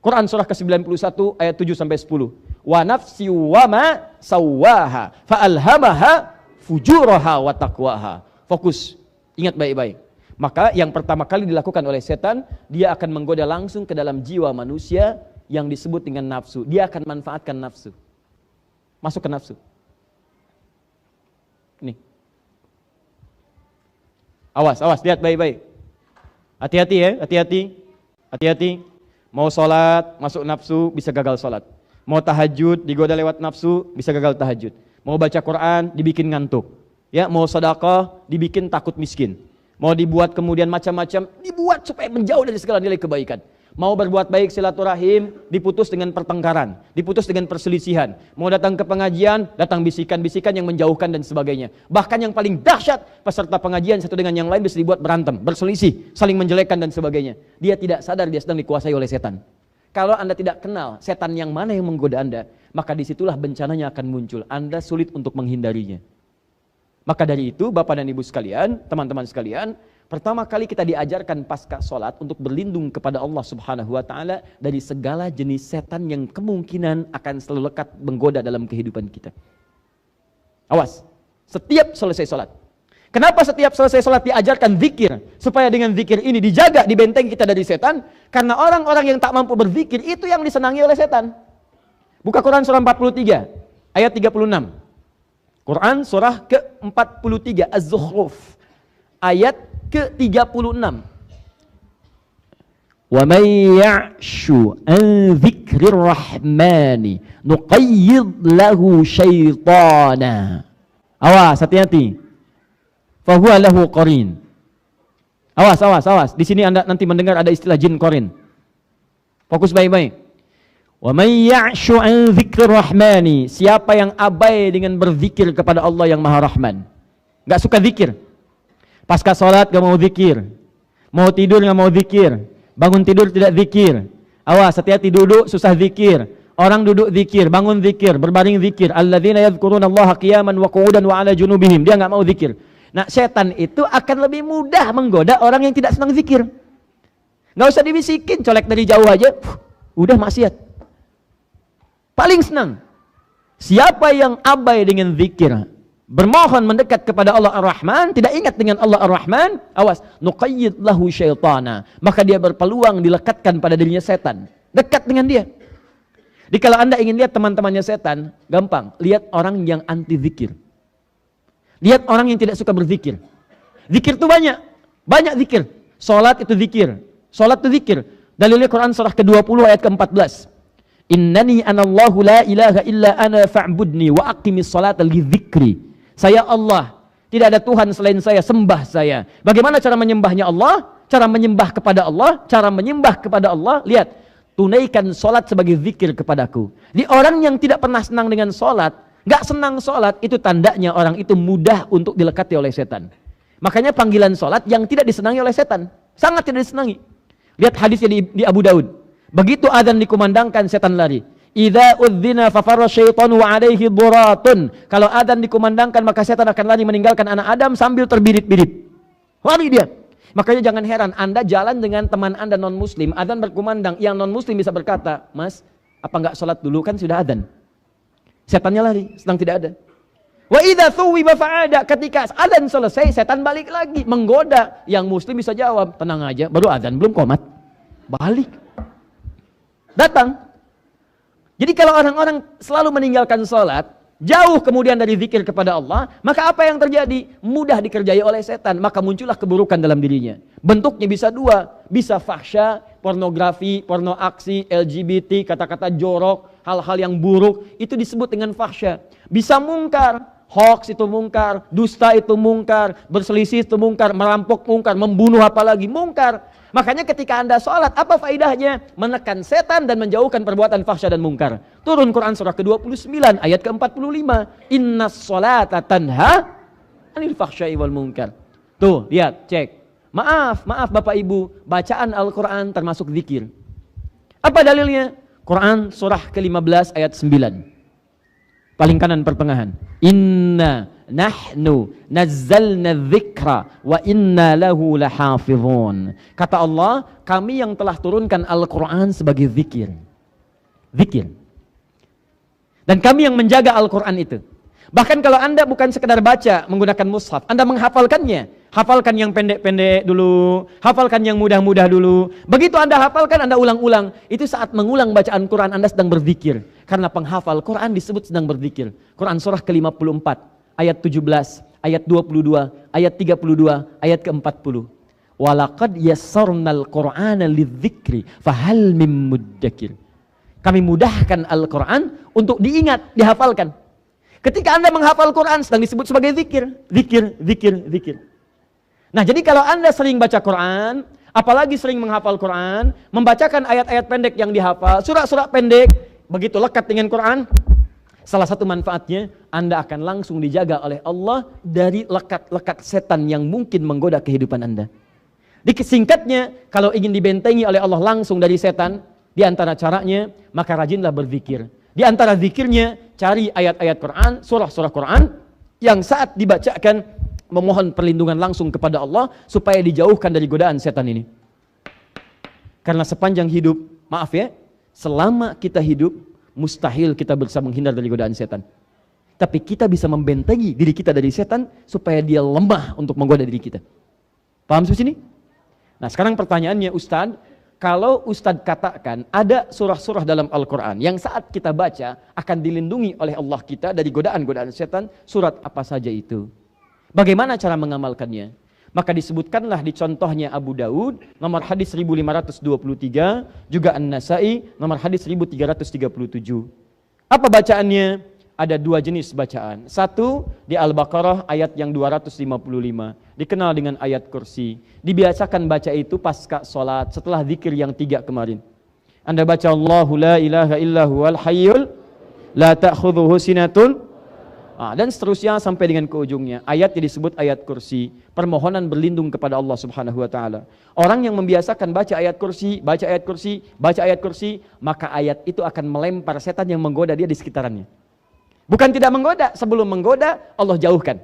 Quran surah ke-91 ayat 7 sampai 10. Wa nafsi wa ma sawwaha fa alhamaha fujuraha wa taqwaha. Fokus. Ingat baik-baik. Maka yang pertama kali dilakukan oleh setan, dia akan menggoda langsung ke dalam jiwa manusia yang disebut dengan nafsu. Dia akan manfaatkan nafsu. Masuk ke nafsu. Nih. Awas, lihat baik-baik. Hati-hati ya, hati-hati. Mau sholat, masuk nafsu, bisa gagal sholat. Mau tahajud, digoda lewat nafsu, bisa gagal tahajud. Mau baca Quran, dibikin ngantuk. Ya, mau sedekah, dibikin takut miskin. Mau dibuat kemudian macam-macam, dibuat supaya menjauh dari segala nilai kebaikan. Mau berbuat baik silaturahim, diputus dengan pertengkaran, diputus dengan perselisihan. Mau datang ke pengajian, datang bisikan-bisikan yang menjauhkan dan sebagainya. Bahkan yang paling dahsyat, peserta pengajian satu dengan yang lain bisa dibuat berantem, berselisih, saling menjelekkan dan sebagainya. Dia tidak sadar dia sedang dikuasai oleh setan. Kalau Anda tidak kenal setan yang mana yang menggoda Anda, maka disitulah bencananya akan muncul. Anda sulit untuk menghindarinya. Maka dari itu Bapak dan Ibu sekalian, teman-teman sekalian, pertama kali kita diajarkan pasca sholat untuk berlindung kepada Allah Subhanahu wa ta'ala dari segala jenis setan yang kemungkinan akan selalu lekat menggoda dalam kehidupan kita. Awas, setiap selesai sholat. Kenapa setiap selesai sholat diajarkan zikir? Supaya dengan zikir ini dijaga, dibenteng kita dari setan. Karena orang-orang yang tak mampu berzikir itu yang disenangi oleh setan. Buka Quran surah 43 ayat 36. Quran surah ke-43 Az-Zukhruf ayat ke-36. Wa may ya'shu an dzikrir rahmani nuqayyid lahu syaitana. Awas, hati-hati. Fa huwa lahu qarin. Awas. Di sini Anda nanti mendengar ada istilah jin qarin. Fokus baik-baik. Wa may ya'shu 'an dzikrir rahmani, siapa yang abai dengan berzikir kepada Allah yang Maha Rahman. Enggak suka zikir. Pasca salat enggak mau zikir. Mau tidur enggak mau zikir. Bangun tidur tidak zikir. Awas, hati-hati, duduk susah zikir. Orang duduk zikir, bangun zikir, berbaring zikir. Alladzina yadhkurunallaha qiyaman wa qu'udan wa 'ala junubihim. Dia enggak mau zikir. Nah, setan itu akan lebih mudah menggoda orang yang tidak senang zikir. Enggak usah dibisikin, colek dari jauh aja. Udah maksiat. Paling senang siapa yang abai dengan zikir, bermohon mendekat kepada Allah Ar-Rahman, tidak ingat dengan Allah Ar-Rahman, awas, nuqayyid lahu syaitana, maka dia berpeluang dilekatkan pada dirinya setan, dekat dengan dia. Jadi kalau Anda ingin lihat teman-temannya setan, gampang, lihat orang yang anti zikir. Lihat orang yang tidak suka berzikir. Zikir itu banyak zikir. Salat itu zikir. Salat itu zikir. Dalilnya Quran surah ke-20 ayat ke-14. Innani anallahu la ilaha illa ana fa'budni wa aqimis salata li dzikri. Saya Allah, tidak ada Tuhan selain saya, sembah saya. Bagaimana cara menyembahnya Allah? Cara menyembah kepada Allah, cara menyembah kepada Allah, lihat, tunaikan salat sebagai zikir kepadaku. Di orang yang tidak pernah senang dengan salat, enggak senang salat, itu tandanya orang itu mudah untuk dilekati oleh setan. Makanya panggilan salat yang tidak disenangi oleh setan, sangat tidak disenangi. Lihat hadisnya di Abu Daud. Begitu adzan dikumandangkan, setan lari. Idza udzina fafarra syaitanu wa alaihi duratun. Kalau adzan dikumandangkan maka setan akan lari meninggalkan anak Adam sambil terbirit-birit. Lari dia. Makanya jangan heran Anda jalan dengan teman Anda non muslim, adzan berkumandang, yang non muslim bisa berkata, "Mas, apa enggak sholat dulu, kan sudah adzan?" Setannya lari, sedang tidak ada. Wa idza thuwiba fa'ada, ketika adzan selesai setan balik lagi menggoda. Yang muslim bisa jawab, "Tenang aja, baru adzan belum qomat." Balik. Datang. Jadi kalau orang-orang selalu meninggalkan sholat, jauh kemudian dari zikir kepada Allah, maka apa yang terjadi? Mudah dikerjai oleh setan, maka muncullah keburukan dalam dirinya. Bentuknya bisa dua, bisa fahsya, pornografi, porno aksi, LGBT, kata-kata jorok, hal-hal yang buruk, itu disebut dengan fahsya. Bisa mungkar, hoax itu mungkar, dusta itu mungkar, berselisih itu mungkar, merampok mungkar, membunuh apalagi mungkar. Makanya ketika Anda sholat, apa faedahnya? Menekan setan dan menjauhkan perbuatan fahsya dan mungkar. Turun Quran surah ke-29 ayat ke-45. Innas sholata tanha anil fahsyai wal munkar. Tuh, lihat, cek. Maaf Bapak Ibu, bacaan Al-Quran termasuk zikir. Apa dalilnya? Quran surah ke-15 ayat 9. Paling kanan pertengahan. Inna nahnu nazzalna dzikra wa inna lahu lahafizun. Kata Allah, kami yang telah turunkan Al-Quran sebagai zikir. Zikir. Dan kami yang menjaga Al-Quran itu. Bahkan kalau Anda bukan sekedar baca menggunakan mushaf, Anda menghafalkannya. Hafalkan yang pendek-pendek dulu, hafalkan yang mudah-mudah dulu. Begitu Anda hafalkan, Anda ulang-ulang. Itu saat mengulang bacaan Quran, Anda sedang berzikir. Karena penghafal Quran disebut sedang berzikir. Quran surah ke-54, ayat 17, ayat 22, ayat 32, ayat ke-40. Walaqad yassarnal Qur'ana lidzikri fahal mim muddakir. Kami mudahkan Al-Quran untuk diingat, dihafalkan. Ketika Anda menghafal Quran sedang disebut sebagai zikir. Zikir, zikir, zikir. Nah, jadi kalau Anda sering baca Quran, apalagi sering menghafal Quran, membacakan ayat-ayat pendek yang dihafal, surah-surah pendek, begitu lekat dengan Quran, salah satu manfaatnya, Anda akan langsung dijaga oleh Allah dari lekat-lekat setan yang mungkin menggoda kehidupan Anda. Singkatnya, kalau ingin dibentengi oleh Allah langsung dari setan, di antara caranya, maka rajinlah berzikir. Di antara zikirnya, cari ayat-ayat Quran, surah-surah Quran, yang saat dibacakan, memohon perlindungan langsung kepada Allah supaya dijauhkan dari godaan setan ini. Karena sepanjang hidup, maaf ya, selama kita hidup, mustahil kita bisa menghindar dari godaan setan. Tapi kita bisa membentengi diri kita dari setan supaya dia lemah untuk menggoda diri kita. Paham sampai sini? Nah, sekarang pertanyaannya, Ustadz, kalau Ustadz katakan ada surah-surah dalam Al-Quran yang saat kita baca akan dilindungi oleh Allah kita dari godaan-godaan setan, surat apa saja itu? Bagaimana cara mengamalkannya? Maka disebutkanlah di contohnya Abu Daud, nomor hadis 1523, juga An-Nasai, nomor hadis 1337. Apa bacaannya? Ada dua jenis bacaan. Satu, di Al-Baqarah ayat yang 255, dikenal dengan ayat kursi. Dibiasakan baca itu pasca sholat, setelah zikir yang 3 kemarin. Anda baca Allahu la ilaha illa huwal hayyul la ta'khudhuhu sinatun, dan seterusnya sampai dengan ke ujungnya. Ayat yang disebut ayat kursi, permohonan berlindung kepada Allah Subhanahu wa taala. Orang yang membiasakan baca ayat kursi, baca ayat kursi, baca ayat kursi, maka ayat itu akan melempar setan yang menggoda dia di sekitarannya. Bukan tidak menggoda, sebelum menggoda Allah jauhkan.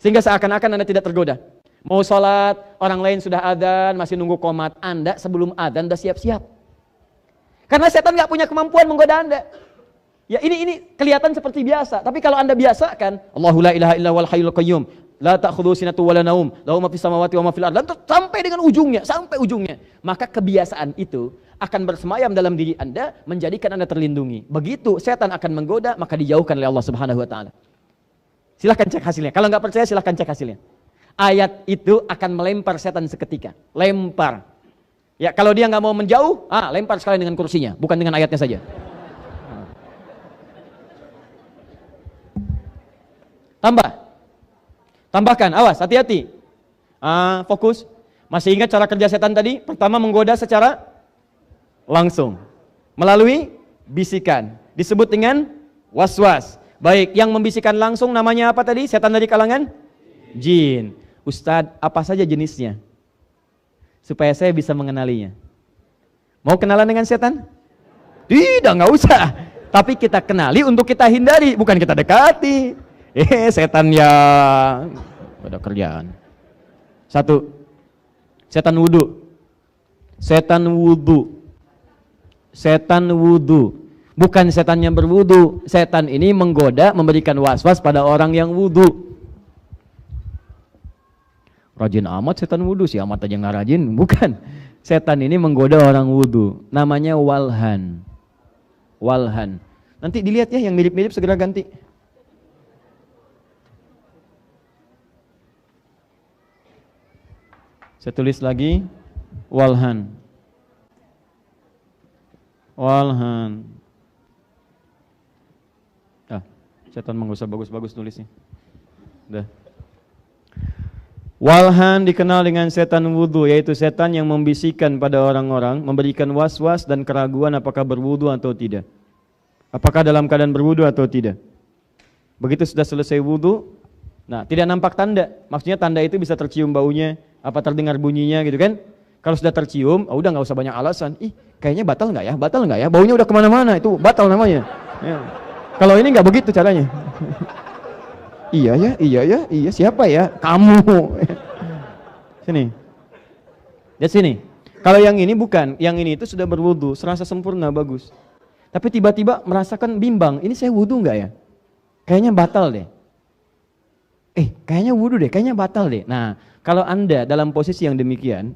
Sehingga seakan-akan Anda tidak tergoda. Mau sholat, orang lain sudah adzan, masih nunggu qomat. Anda sebelum adzan sudah siap-siap. Karena setan nggak punya kemampuan menggoda Anda. Ya ini kelihatan seperti biasa, tapi kalau Anda biasakan Allahu la ilaha illa huwal hayyul qayyum la ta'khudhuhu sinatun wa la naum lahu ma fis samawati wa ma fil ardh, sampai dengan ujungnya, maka kebiasaan itu akan bersemayam dalam diri Anda, menjadikan Anda terlindungi. Begitu setan akan menggoda, maka dijauhkan oleh Allah Subhanahu wa taala. Silahkan cek hasilnya. Kalau nggak percaya silahkan cek hasilnya. Ayat itu akan melempar setan seketika. Lempar. Ya, kalau dia nggak mau menjauh, lempar sekalian dengan kursinya, bukan dengan ayatnya saja. Tambahkan, awas, hati-hati. Fokus. Masih ingat cara kerja setan tadi? Pertama menggoda secara langsung, melalui bisikan, disebut dengan waswas. Baik, yang membisikkan langsung namanya apa tadi? Setan dari kalangan jin. Ustadz, apa saja jenisnya? Supaya saya bisa mengenalinya. Mau kenalan dengan setan? Tidak, nggak usah. Tapi kita kenali untuk kita hindari, bukan kita dekati. Setan yang ada kerjaan. Satu, setan wudu. Setan wudu. Bukan setan yang berwudu. Setan ini menggoda, memberikan waswas pada orang yang wudu. Rajin amat setan wudu, si amat aja nggak rajin. Bukan. Setan ini menggoda orang wudu. Namanya walhan. Nanti dilihat ya, yang mirip-mirip segera ganti. Saya tulis lagi, walhan. Setan mah gak usah bagus-bagus tulisnya. Udah. Walhan dikenal dengan setan wudu, yaitu setan yang membisikkan pada orang-orang, memberikan was-was dan keraguan apakah berwudu atau tidak. Apakah dalam keadaan berwudu atau tidak. Begitu sudah selesai wudu, tidak nampak tanda. Maksudnya tanda itu bisa tercium baunya, apa terdengar bunyinya gitu kan. Kalau sudah tercium, udah nggak usah banyak alasan. Kayaknya batal nggak ya? Baunya udah kemana-mana, itu batal namanya. Ya. Kalau ini nggak begitu caranya. Iya siapa ya? Kamu. Sini. Lihat sini. Kalau yang ini bukan, yang ini itu sudah berwudu, serasa sempurna, bagus. Tapi tiba-tiba merasakan bimbang, ini saya wudu nggak ya? Kayaknya batal deh. Kayaknya wudu deh, kayaknya batal deh. Nah, kalau Anda dalam posisi yang demikian,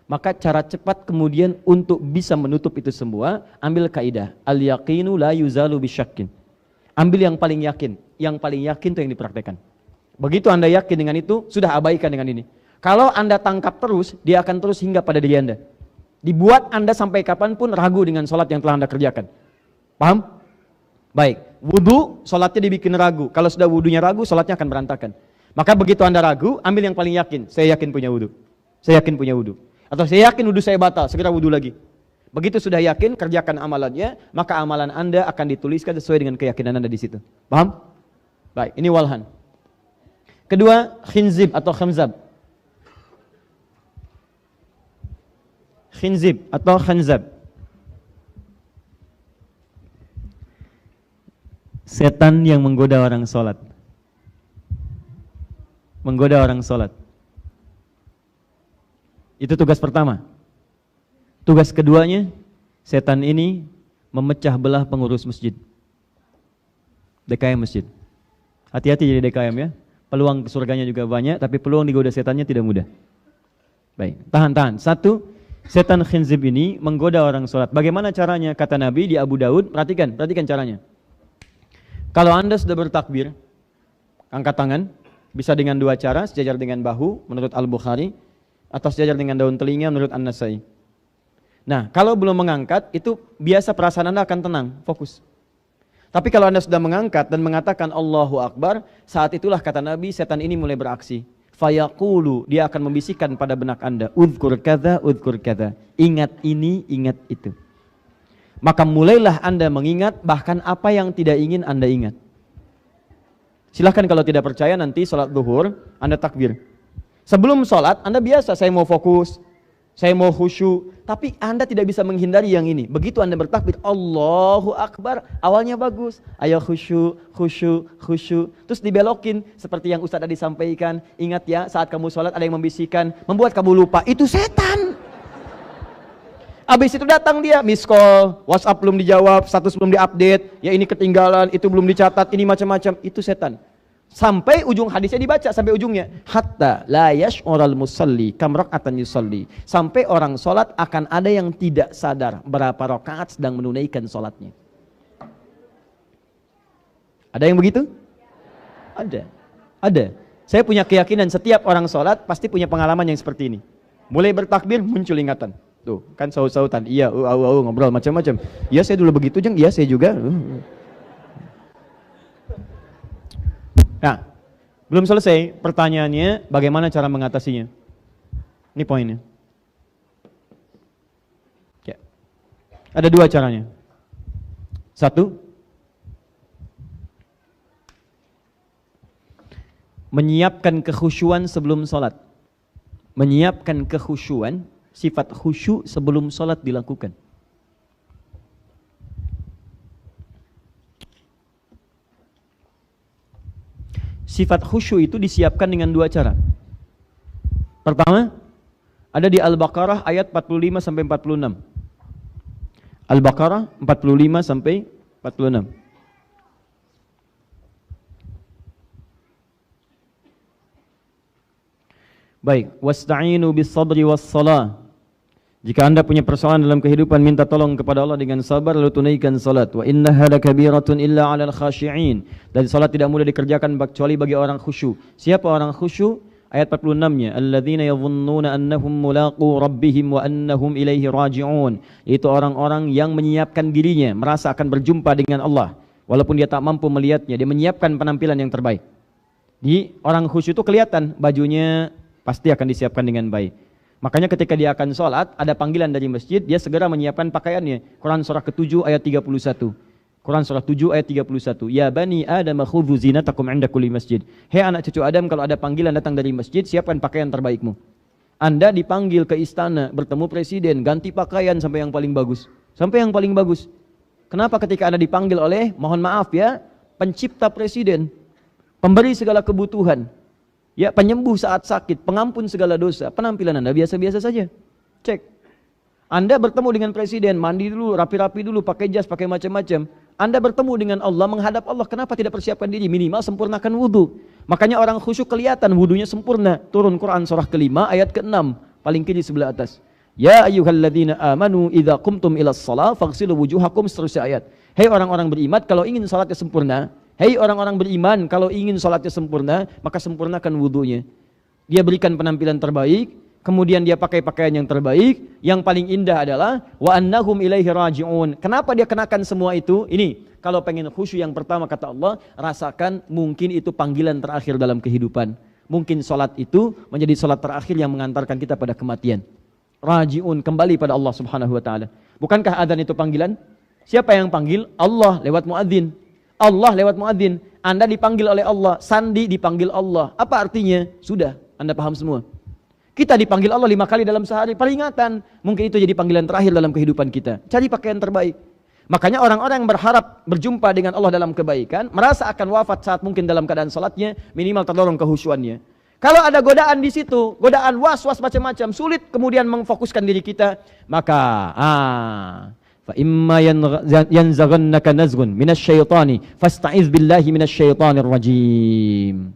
maka cara cepat kemudian untuk bisa menutup itu semua, ambil kaidah al-yaqinu la yuzalu bisyakkin. Ambil yang paling yakin itu yang dipraktekkan. Begitu Anda yakin dengan itu, sudah abaikan dengan ini. Kalau Anda tangkap terus, dia akan terus hingga pada diri Anda. Dibuat Anda sampai kapanpun ragu dengan sholat yang telah Anda kerjakan. Paham? Baik, wudu, sholatnya dibikin ragu. Kalau sudah wudunya ragu, sholatnya akan berantakan. Maka begitu Anda ragu, ambil yang paling yakin. Saya yakin punya wudu. Atau saya yakin wudu saya batal, segera wudu lagi. Begitu sudah yakin, kerjakan amalannya, maka amalan Anda akan dituliskan sesuai dengan keyakinan Anda di situ. Paham? Baik, ini walhan. Kedua, khinzib atau khamzab. Khinzib atau khanzab. Setan yang menggoda orang sholat. Itu tugas pertama. Tugas keduanya, setan ini memecah belah pengurus masjid. DKM masjid. Hati-hati jadi DKM ya. Peluang surganya juga banyak, tapi peluang digoda setannya tidak mudah. Baik, tahan. Satu, setan khinzib ini menggoda orang sholat. Bagaimana caranya? Kata Nabi di Abu Daud, perhatikan caranya. Kalau Anda sudah bertakbir, angkat tangan, bisa dengan dua cara, sejajar dengan bahu menurut Al-Bukhari, atau sejajar dengan daun telinga menurut An-Nasai. Nah, kalau belum mengangkat, itu biasa perasaan Anda akan tenang, fokus. Tapi kalau Anda sudah mengangkat dan mengatakan Allahu Akbar, saat itulah kata Nabi, setan ini mulai beraksi. Fayaqulu, dia akan membisikkan pada benak Anda, udhkur kadza, ingat ini, ingat itu. maka mulailah Anda mengingat bahkan apa yang tidak ingin Anda ingat. Silahkan kalau tidak percaya nanti sholat zuhur Anda takbir. Sebelum sholat Anda biasa, saya mau fokus, saya mau khusyuk, tapi Anda tidak bisa menghindari yang ini. Begitu Anda bertakbir, Allahu Akbar, awalnya bagus, ayo khusyuk, khusyuk, khusyuk, terus dibelokin seperti yang Ustaz tadi sampaikan. Ingat ya, saat kamu sholat ada yang membisikkan, membuat kamu lupa, itu setan. Habis itu datang dia, miss call, WhatsApp belum dijawab, status belum diupdate, ya ini ketinggalan, itu belum dicatat, ini macam-macam, itu setan. Sampai ujung hadisnya dibaca, sampai ujungnya, hatta la yash'ural musalli kam raka'atan yusalli, sampai orang sholat akan ada yang tidak sadar berapa rakaat sedang menunaikan sholatnya. Ada yang begitu? Ada. Saya punya keyakinan setiap orang sholat pasti punya pengalaman yang seperti ini. Mulai bertakbir muncul ingatan. Tuh, kan saut-sautan, iya, ngobrol macam-macam. Iya saya dulu begitu, Jeng, iya saya juga. Nah, belum selesai pertanyaannya, bagaimana cara mengatasinya? Ini poinnya. Ya. Ada dua caranya. Satu, menyiapkan kekhusyuan sebelum sholat. Menyiapkan kekhusyuan, sifat khusyuk sebelum sholat dilakukan. Sifat khusyuk itu disiapkan dengan dua cara. Pertama, ada di Al-Baqarah ayat 45 sampai 46. Al-Baqarah 45 sampai 46. Baik, wasta'inu bis-sabri was-shalah. Jika Anda punya persoalan dalam kehidupan, minta tolong kepada Allah dengan sabar lalu tunaikan salat. Wa innaha lakabiratun illa 'alal khashi'in. Dan salat tidak mudah dikerjakan kecuali bagi orang khusyuk. Siapa orang khusyuk? Ayat 46-nya, alladzina yadhunnuna annahum mulaqu rabbihim wa annahum ilaihi raji'un. Itu orang-orang yang menyiapkan dirinya merasa akan berjumpa dengan Allah walaupun dia tak mampu melihatnya. Dia menyiapkan penampilan yang terbaik. Di orang khusyuk itu kelihatan bajunya pasti akan disiapkan dengan baik. Makanya ketika dia akan sholat, ada panggilan dari masjid, dia segera menyiapkan pakaiannya. Quran surah ke-7 ayat 31. Quran surah 7 ayat 31. Ya bani Adam khudhu zinatakum 'inda kulli masjid. Hei anak cucu Adam, kalau ada panggilan datang dari masjid, siapkan pakaian terbaikmu. Anda dipanggil ke istana, bertemu presiden, ganti pakaian sampai yang paling bagus. Sampai yang paling bagus. Kenapa ketika Anda dipanggil oleh, mohon maaf ya, pencipta presiden, pemberi segala kebutuhan, ya, penyembuh saat sakit, pengampun segala dosa, penampilan Anda biasa-biasa saja. Cek. Anda bertemu dengan presiden, mandi dulu, rapi-rapi dulu, pakai jas, pakai macam-macam. Anda bertemu dengan Allah, menghadap Allah, kenapa tidak persiapkan diri? Minimal sempurnakan wudu. Makanya orang khusyuk kelihatan wudunya sempurna. Turun Quran surah ke-5 ayat ke-6, paling kiri sebelah atas. Ya ayyuhalladzina amanu idza qumtum ilas shalah faghsilu wujuhakum, seterusnya ayat. Hei orang-orang beriman, kalau ingin salatnya sempurna, hei orang-orang beriman, kalau ingin sholatnya sempurna, maka sempurnakan wudhunya. Dia berikan penampilan terbaik, kemudian dia pakai pakaian yang terbaik. Yang paling indah adalah wa annahum ilaihi raji'un. Kenapa dia kenakan semua itu? Ini, kalau pengen khusyuk yang pertama kata Allah, rasakan mungkin itu panggilan terakhir dalam kehidupan. Mungkin sholat itu menjadi sholat terakhir yang mengantarkan kita pada kematian. Raji'un, kembali pada Allah subhanahu wa ta'ala. Bukankah adzan itu panggilan? Siapa yang panggil? Allah lewat muadzin. Allah lewat muadzin. Anda dipanggil oleh Allah, Sandi dipanggil Allah. Apa artinya? Sudah, Anda paham semua. Kita dipanggil Allah 5 kali dalam sehari, peringatan. Mungkin itu jadi panggilan terakhir dalam kehidupan kita. Cari pakaian terbaik. Makanya orang-orang yang berharap berjumpa dengan Allah dalam kebaikan, merasa akan wafat saat mungkin dalam keadaan salatnya, minimal terdorong kehusyuannya. Kalau ada godaan di situ, godaan was-was macam-macam, sulit kemudian memfokuskan diri kita, maka fa imma yanzaghannaka nazghun minasyaitani fasta'iz billahi minasyaitonir rajim.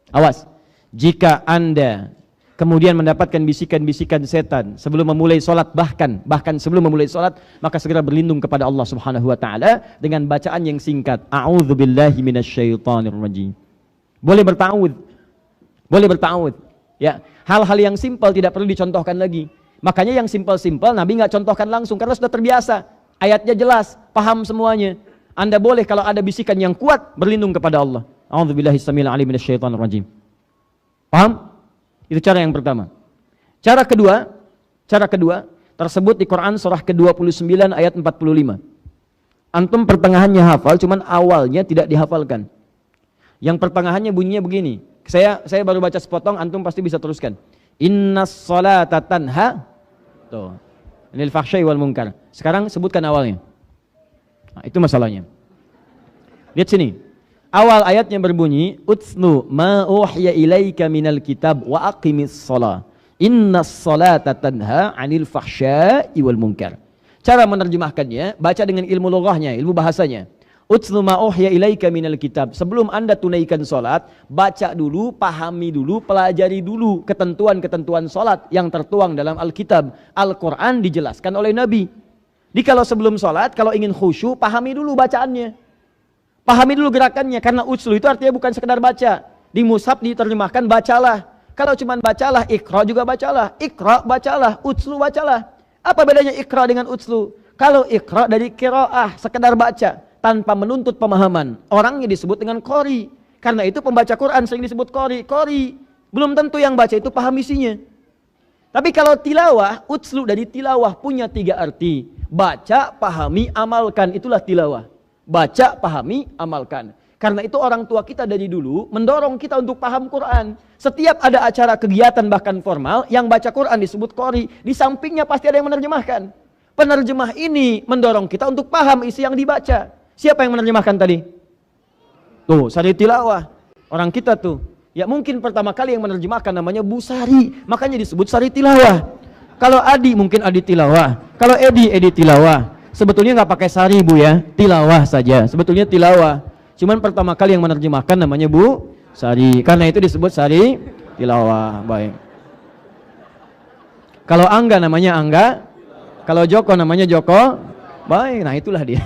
Awas, jika Anda kemudian mendapatkan bisikan-bisikan setan sebelum memulai salat, bahkan sebelum memulai salat, maka segera berlindung kepada Allah Subhanahu wa taala dengan bacaan yang singkat, a'udzu billahi minasyaitonir rajim. Boleh berta'awudz. Ya, hal-hal yang simpel tidak perlu dicontohkan lagi. Makanya yang simpel-simpel Nabi nggak contohkan langsung karena sudah terbiasa. Ayatnya jelas, paham semuanya. Anda boleh kalau ada bisikan yang kuat berlindung kepada Allah. A'udzubillahi samil alim minasyaitonir rajim. Paham? Itu cara yang pertama. Cara kedua, tersebut di Quran surah ke-29 ayat 45. Antum pertengahannya hafal, cuman awalnya tidak dihafalkan. Yang pertengahannya bunyinya begini. Saya baru baca sepotong, antum pasti bisa teruskan. Innas salata tanha. Tuh. Anil fahsya'i wal munkar. Sekarang sebutkan awalnya. Nah, itu masalahnya. Lihat sini. Awal ayatnya berbunyi, "Utslu ma uhiya ilaika minal kitab wa aqimis shalah. Innas salata tanha 'anil fahsya'i wal munkar." Cara menerjemahkannya, baca dengan ilmu lughahnya, ilmu bahasanya. Utslu ma uhiya ilaika minal kitab. Sebelum Anda tunaikan salat, baca dulu, pahami dulu, pelajari dulu ketentuan-ketentuan salat yang tertuang dalam Alkitab. Al-Qur'an dijelaskan oleh Nabi. Jadi kalau sebelum salat, kalau ingin khusyuk, pahami dulu bacaannya. Pahami dulu gerakannya, karena utslu itu artinya bukan sekedar baca. Di mushaf diterjemahkan bacalah. Kalau cuma bacalah, ikra juga bacalah. Ikra bacalah, utslu bacalah. Apa bedanya ikra dengan utslu? Kalau ikra dari qiraah, sekedar baca, tanpa menuntut pemahaman. Orangnya disebut dengan qori. Karena itu pembaca Quran sering disebut qori. Qori, belum tentu yang baca itu paham isinya. Tapi kalau tilawah, utslu dari tilawah punya 3 arti. Baca, pahami, amalkan, itulah tilawah. Baca, pahami, amalkan. Karena itu orang tua kita dari dulu mendorong kita untuk paham Quran. Setiap ada acara kegiatan bahkan formal, yang baca Quran disebut qori. Di sampingnya pasti ada yang menerjemahkan. Penerjemah ini mendorong kita untuk paham isi yang dibaca. Siapa yang menerjemahkan tadi? Tuh, Sari Tilawah. Orang kita tuh. Ya mungkin pertama kali yang menerjemahkan namanya Bu Sari. Makanya disebut Sari Tilawah. Kalau Adi mungkin Adi Tilawah. Kalau Edi Tilawah. Sebetulnya nggak pakai sari Bu ya, tilawah saja. Sebetulnya tilawah. Cuman pertama kali yang menerjemahkan namanya Bu Sari. Karena itu disebut Sari Tilawah. Baik. Kalau Angga namanya Angga. Kalau Joko namanya Joko. Baik, nah itulah dia.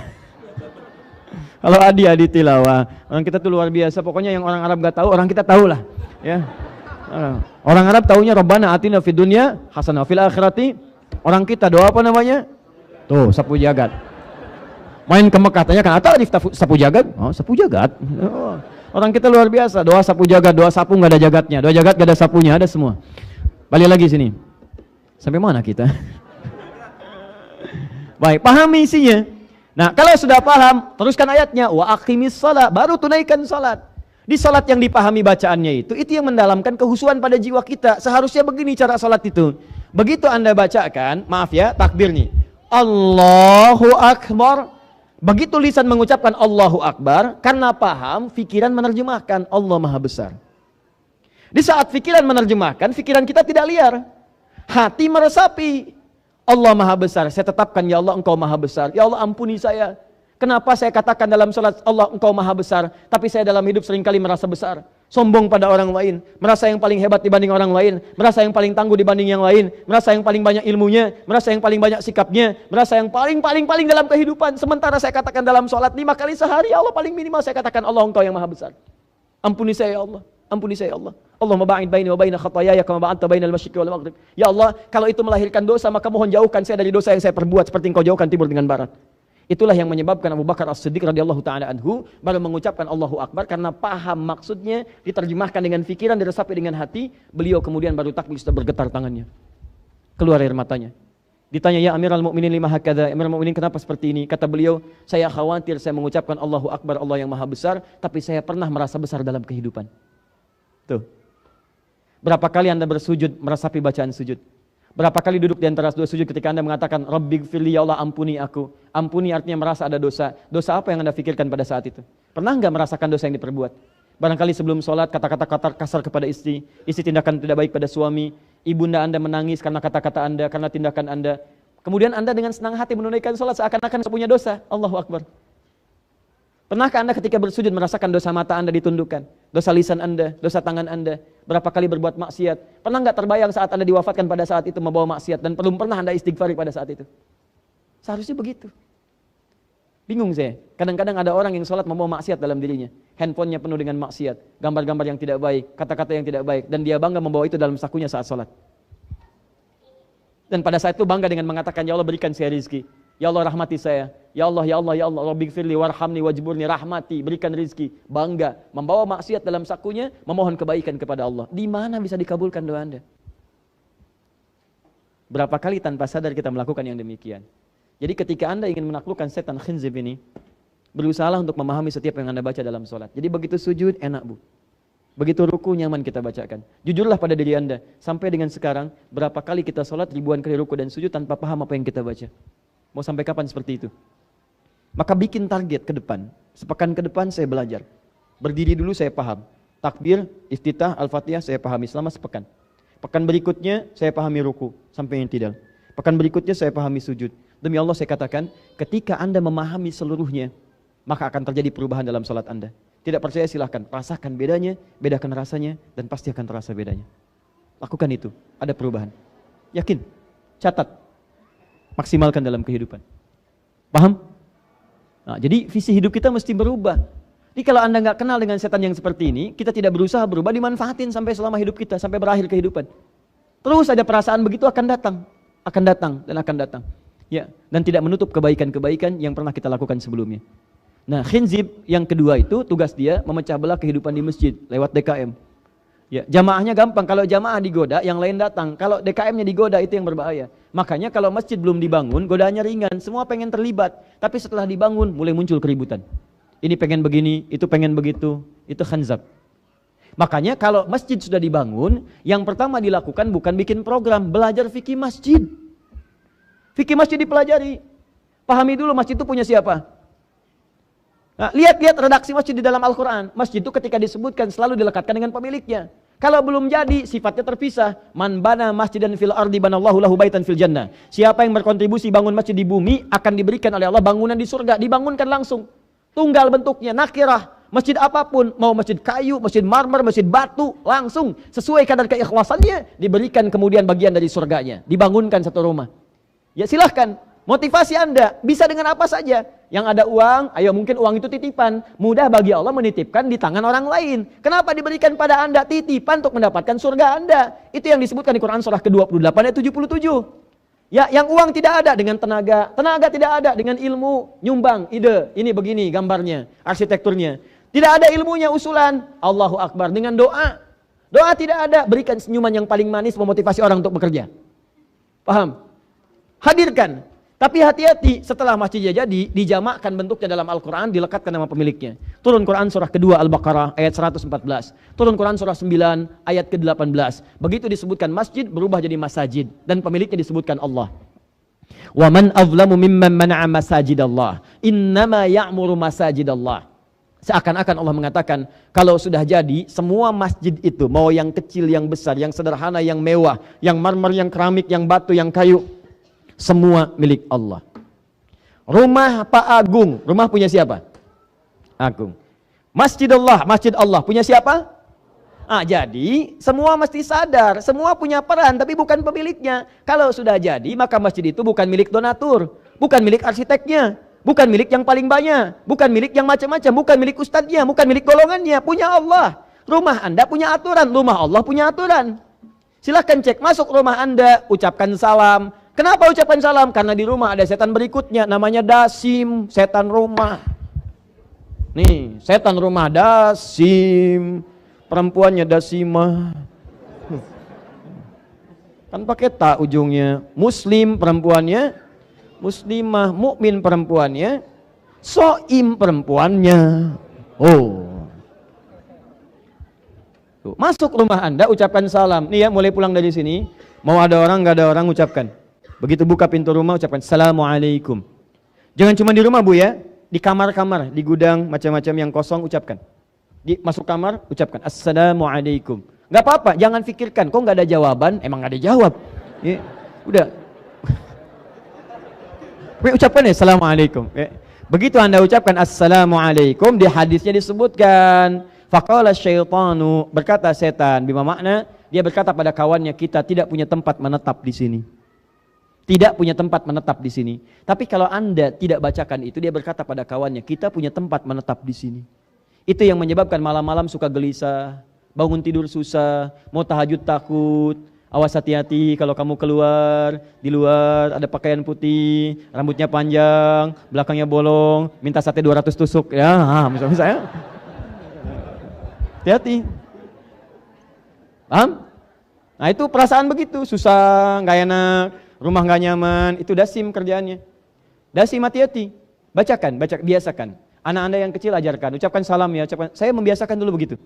Kalau Adi Tilawah. Orang kita tuh luar biasa. Pokoknya yang orang Arab nggak tahu, orang kita tahu lah. Ya. Orang Arab taunya Rabbana atina fid dunya hasanah fil akhirati. Orang kita doa apa namanya? Tuh, sapu jagat. Main ke Mekah tanya kan, "Ata arif sapu jagat?" Oh, sapu jagat. Oh. Orang kita luar biasa, doa sapu jagat, doa sapu nggak ada jagatnya, doa jagat nggak ada sapunya, ada semua. Balik lagi sini. Sampai mana kita? Baik, pahami isinya. Nah, kalau sudah paham, teruskan ayatnya, wa aqimis shalah, baru tunaikan salat. Di salat yang dipahami bacaannya itu yang mendalamkan kehusuan pada jiwa kita. Seharusnya begini cara salat itu. Begitu Anda bacakan, maaf ya, takbir nih. Allahu Akbar. Begitu lisan mengucapkan Allahu Akbar, karena paham, fikiran menerjemahkan Allah Maha Besar. Di saat fikiran menerjemahkan, fikiran kita tidak liar. Hati meresapi. Allah Maha Besar. Saya tetapkan, ya Allah Engkau Maha Besar. Ya Allah ampuni saya. Kenapa saya katakan dalam salat Allah Engkau Maha Besar, tapi saya dalam hidup seringkali merasa besar. Sombong pada orang lain, merasa yang paling hebat dibanding orang lain, merasa yang paling tangguh dibanding yang lain, merasa yang paling banyak ilmunya, merasa yang paling banyak sikapnya, merasa yang paling dalam kehidupan. Sementara saya katakan dalam sholat 5 kali sehari, ya Allah paling minimal saya katakan Allah Engkau yang Maha Besar. Ampuni saya ya Allah, ampuni saya ya Allah. Allahumma ba'id baini wa baina khataayaya kama ba'adta bainal masyriqi wal maghrib. Ya Allah, kalau itu melahirkan dosa, maka mohon jauhkan saya dari dosa yang saya perbuat seperti Engkau jauhkan timur dengan barat. Itulah yang menyebabkan Abu Bakar As-Siddiq radhiyallahu taala anhu baru mengucapkan Allahu Akbar karena paham maksudnya, diterjemahkan dengan fikiran, diresapi dengan hati. Beliau kemudian baru takbir, sudah bergetar tangannya, keluar air matanya. Ditanya, ya Amirul Mukminin lima hakadha, Amirul Mukminin kenapa seperti ini? Kata beliau, saya khawatir saya mengucapkan Allahu Akbar, Allah yang Maha Besar, tapi saya pernah merasa besar dalam kehidupan. Tuh. Berapa kali Anda bersujud meresapi bacaan sujud? Berapa kali duduk di antara dua sujud ketika Anda mengatakan Rabbighfirli, ya Allah ampuni aku. Ampuni artinya merasa ada dosa. Dosa apa yang Anda pikirkan pada saat itu? Pernah enggak merasakan dosa yang diperbuat? Barangkali sebelum sholat kata-kata kasar kepada istri tindakan tidak baik pada suami, ibunda Anda menangis karena kata-kata Anda, karena tindakan Anda. Kemudian Anda dengan senang hati menunaikan sholat seakan-akan punya dosa. Allahu Akbar. Pernahkah Anda ketika bersujud merasakan dosa mata Anda ditundukkan, dosa lisan Anda, dosa tangan Anda? Berapa kali berbuat maksiat? Pernah nggak terbayang saat Anda diwafatkan pada saat itu membawa maksiat dan belum pernah Anda istighfari pada saat itu? Seharusnya begitu. Bingung saya. Kadang-kadang ada orang yang sholat membawa maksiat dalam dirinya. Handphonenya penuh dengan maksiat, gambar-gambar yang tidak baik, kata-kata yang tidak baik, dan dia bangga membawa itu dalam sakunya saat sholat. Dan pada saat itu bangga dengan mengatakan, ya Allah berikan saya rizki. Ya Allah rahmati saya. Ya Allah, ya Allah, ya Allah, Rabbighfirli warhamni wajburni, rahmati, berikan rizki. Bangga, membawa maksiat dalam sakunya, memohon kebaikan kepada Allah. Di mana bisa dikabulkan doa Anda? Berapa kali tanpa sadar kita melakukan yang demikian. Jadi ketika Anda ingin menaklukkan setan khinzib ini, berusahalah untuk memahami setiap yang Anda baca dalam sholat. Jadi begitu sujud, enak bu. Begitu ruku, nyaman kita bacakan. Jujurlah pada diri Anda, sampai dengan sekarang, berapa kali kita sholat, ribuan kali ruku dan sujud tanpa paham apa yang kita baca. Mau sampai kapan seperti itu? Maka bikin target ke depan. Sepekan ke depan saya belajar. Berdiri dulu saya paham. Takbir, iftitah, al-fatihah saya pahami selama sepekan. Pekan berikutnya saya pahami ruku sampai intidal. Pekan berikutnya saya pahami sujud. Demi Allah saya katakan, ketika Anda memahami seluruhnya, maka akan terjadi perubahan dalam salat Anda. Tidak percaya silahkan, rasakan bedanya, bedakan rasanya, dan pasti akan terasa bedanya. Lakukan itu, ada perubahan. Yakin, catat, maksimalkan dalam kehidupan. Paham? Nah, jadi visi hidup kita mesti berubah. Jadi kalau Anda nggak kenal dengan setan yang seperti ini, kita tidak berusaha berubah, dimanfaatin sampai selama hidup kita, sampai berakhir kehidupan. Terus ada perasaan begitu akan datang, dan akan datang. Ya, dan tidak menutup kebaikan-kebaikan yang pernah kita lakukan sebelumnya. Nah, khinzib yang kedua itu tugas dia memecah belah kehidupan di masjid lewat DKM. Ya, jamaahnya gampang, kalau jamaah digoda yang lain datang. Kalau DKM-nya digoda itu yang berbahaya. Makanya kalau masjid belum dibangun, godaannya ringan, semua pengen terlibat. Tapi setelah dibangun mulai muncul keributan. Ini pengen begini, itu pengen begitu, itu khanzab. Makanya kalau masjid sudah dibangun, yang pertama dilakukan bukan bikin program, belajar fikih masjid. Fikih masjid dipelajari. Pahami dulu masjid itu punya siapa. Nah, lihat-lihat redaksi masjid di dalam Al-Quran. Masjid itu ketika disebutkan selalu dilekatkan dengan pemiliknya. Kalau belum jadi, sifatnya terpisah. Man bana masjidan fil ardi banallahu lahu baitan fil jannah. Siapa yang berkontribusi bangun masjid di bumi, akan diberikan oleh Allah bangunan di surga. Dibangunkan langsung. Tunggal bentuknya, nakirah. Masjid apapun, mau masjid kayu, masjid marmer, masjid batu, langsung sesuai kadar keikhlasannya, diberikan kemudian bagian dari surganya. Dibangunkan satu rumah. Ya silahkan. Motivasi Anda bisa dengan apa saja. Yang ada uang, ayo mungkin uang itu titipan. Mudah bagi Allah menitipkan di tangan orang lain. Kenapa diberikan pada Anda titipan untuk mendapatkan surga Anda? Itu yang disebutkan di Quran surah ke-28 ayat 77. Ya, yang uang tidak ada dengan tenaga. Tenaga tidak ada dengan ilmu, nyumbang, ide. Ini begini gambarnya, arsitekturnya. Tidak ada ilmunya, usulan. Allahu Akbar dengan doa. Doa tidak ada, berikan senyuman yang paling manis memotivasi orang untuk bekerja. Paham? Hadirkan. Tapi hati-hati, setelah masjidnya jadi, dijamakkan bentuknya dalam Al-Quran, dilekatkan nama pemiliknya. Turun Quran surah kedua Al-Baqarah ayat 114. Turun Quran surah 9 ayat ke-18. Begitu disebutkan masjid, berubah jadi masajid. Dan pemiliknya disebutkan Allah. Wa man azlamu mimman mana'a masajidallah. Innama ya'muru masajidallah. Seakan-akan Allah mengatakan, kalau sudah jadi, semua masjid itu, mau yang kecil, yang besar, yang sederhana, yang mewah, yang marmer, yang keramik, yang batu, yang kayu, semua milik Allah. Rumah Pak Agung, rumah punya siapa? Agung. Masjid Allah punya siapa? Jadi semua mesti sadar, semua punya peran tapi bukan pemiliknya. Kalau sudah jadi, maka masjid itu bukan milik donatur, bukan milik arsiteknya, bukan milik yang paling banyak, bukan milik yang macam-macam, bukan milik ustadznya, bukan milik golongannya, punya Allah. Rumah Anda punya aturan, rumah Allah punya aturan. Silahkan cek, masuk rumah Anda, ucapkan salam. Kenapa ucapkan salam? Karena di rumah ada setan berikutnya, namanya Dasim, setan rumah. Nih, setan rumah Dasim, perempuannya Dasimah. Kan pakai ta ujungnya. Muslim perempuannya, Muslimah. Mukmin perempuannya, Soim perempuannya. Tuh, masuk rumah Anda, ucapkan salam. Nih ya, mulai pulang dari sini, mau ada orang, nggak ada orang, ucapkan. Begitu buka pintu rumah, ucapkan Assalamualaikum. Jangan cuma di rumah bu ya, di kamar-kamar, di gudang, macam-macam yang kosong, ucapkan. Masuk kamar, ucapkan Assalamualaikum. Gak apa-apa, jangan pikirkan, kok gak ada jawaban, emang gak ada jawab. Ya, udah. Ucapkan ya Assalamualaikum. Ya. Begitu Anda ucapkan Assalamualaikum, di hadisnya disebutkan, faqala syaitanu, berkata setan, bima makna, dia berkata pada kawannya, kita tidak punya tempat menetap di sini. Tidak punya tempat menetap di sini. Tapi kalau Anda tidak bacakan itu, dia berkata pada kawannya, kita punya tempat menetap di sini. Itu yang menyebabkan malam-malam suka gelisah, bangun tidur susah, mau tahajud takut. Awas hati-hati kalau kamu keluar, di luar ada pakaian putih, rambutnya panjang, belakangnya bolong, minta sate 200 tusuk. Ya, misalnya. Hati-hati. Paham? Nah itu perasaan begitu, susah, nggak enak, rumah nggak nyaman, itu dasim kerjaannya. Dasim, hati-hati, bacakan, biasakan. Anak Anda yang kecil ajarkan, ucapkan salam ya, saya membiasakan dulu begitu.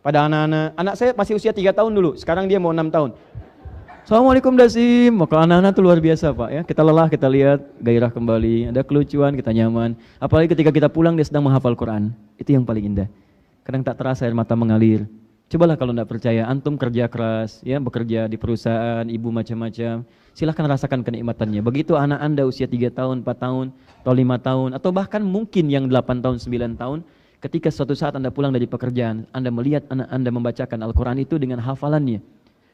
Pada anak saya masih usia 3 tahun dulu, sekarang dia mau 6 tahun. Assalamualaikum Dasim, maka anak-anak itu luar biasa Pak ya, kita lelah, kita lihat gairah kembali, ada kelucuan, kita nyaman. Apalagi ketika kita pulang dia sedang menghafal Quran, itu yang paling indah. Kadang tak terasa air mata mengalir. Cobalah kalau tidak percaya, antum kerja keras, ya bekerja di perusahaan, ibu macam-macam, silahkan rasakan kenikmatannya. Begitu anak Anda usia 3 tahun, 4 tahun, atau 5 tahun, atau bahkan mungkin yang 8 tahun, 9 tahun, ketika suatu saat Anda pulang dari pekerjaan, Anda melihat anak Anda membacakan Al-Quran itu dengan hafalannya.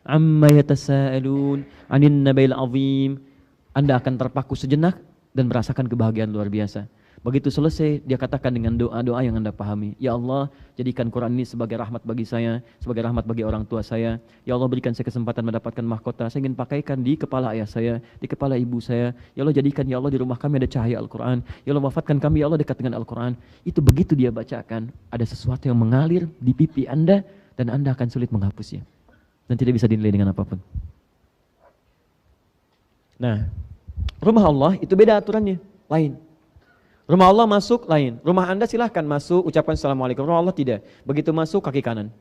Amma yatasa'alun anin nabail azim. Anda akan terpaku sejenak dan merasakan kebahagiaan luar biasa. Begitu selesai, dia katakan dengan doa-doa yang Anda pahami. Ya Allah, jadikan Quran ini sebagai rahmat bagi saya, sebagai rahmat bagi orang tua saya. Ya Allah, berikan saya kesempatan mendapatkan mahkota. Saya ingin pakaikan di kepala ayah saya, di kepala ibu saya. Ya Allah, jadikan ya Allah di rumah kami ada cahaya Al-Quran. Ya Allah, wafatkan kami ya Allah dekat dengan Al-Quran. Itu begitu dia bacakan, ada sesuatu yang mengalir di pipi Anda dan Anda akan sulit menghapusnya. Dan tidak bisa dinilai dengan apapun. Nah, rumah Allah itu beda aturannya, lain. Rumah Allah masuk lain. Rumah Anda silahkan masuk, ucapkan Assalamualaikum. Rumah Allah tidak. Begitu masuk kaki kanan,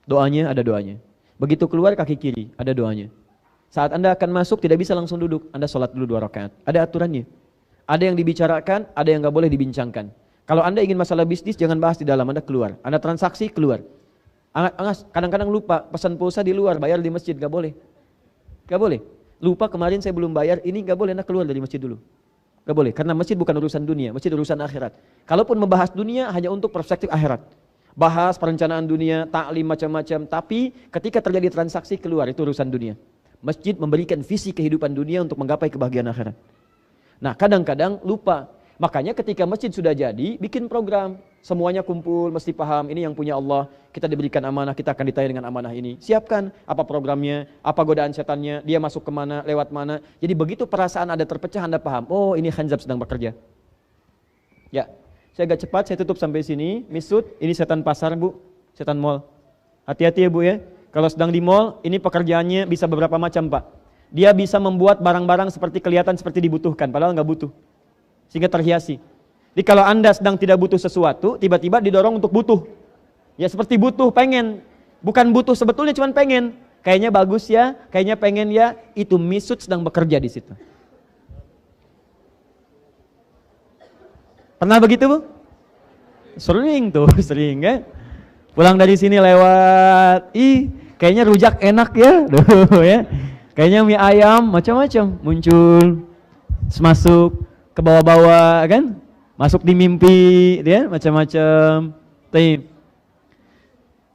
doanya ada doanya. Begitu keluar kaki kiri, ada doanya. Saat Anda akan masuk tidak bisa langsung duduk. Anda sholat dulu 2 rakaat. Ada aturannya. Ada yang dibicarakan, ada yang gak boleh dibincangkan. Kalau Anda ingin masalah bisnis, jangan bahas di dalam. Anda keluar. Anda transaksi, keluar. Kadang-kadang lupa, pesan pulsa di luar, bayar di masjid, gak boleh. Gak boleh. Lupa kemarin saya belum bayar, ini gak boleh, Anda keluar dari masjid dulu. Gak boleh, karena masjid bukan urusan dunia, masjid urusan akhirat. Kalaupun membahas dunia hanya untuk perspektif akhirat. Bahas perencanaan dunia, taklim macam-macam, tapi ketika terjadi transaksi keluar, itu urusan dunia. Masjid memberikan visi kehidupan dunia untuk menggapai kebahagiaan akhirat. Nah, kadang-kadang lupa. Makanya ketika masjid sudah jadi, bikin program. Semuanya kumpul, mesti paham, ini yang punya Allah. Kita diberikan amanah, kita akan ditanya dengan amanah ini. Siapkan apa programnya, apa godaan setannya, dia masuk kemana, lewat mana. Jadi begitu perasaan ada terpecah, Anda paham. Oh, ini Khanzab sedang bekerja. Ya, saya agak cepat, saya tutup sampai sini. Misut, ini setan pasar Bu, setan mall. Hati-hati ya Bu ya. Kalau sedang di mall, ini pekerjaannya bisa beberapa macam Pak. Dia bisa membuat barang-barang seperti kelihatan seperti dibutuhkan, padahal nggak butuh. Sehingga terhiasi. Jadi kalau Anda sedang tidak butuh sesuatu, tiba-tiba didorong untuk butuh. Ya seperti butuh, pengen. Bukan butuh sebetulnya, cuma pengen. Kayaknya bagus ya, kayaknya pengen ya. Itu misut sedang bekerja di situ. Pernah begitu Bu? Sering tuh, sering kan. Pulang dari sini lewat, kayaknya rujak enak ya. Duh, ya. Kayaknya mie ayam, macam-macam. Muncul, masuk ke bawah-bawah kan, masuk di mimpi, dia macam-macam.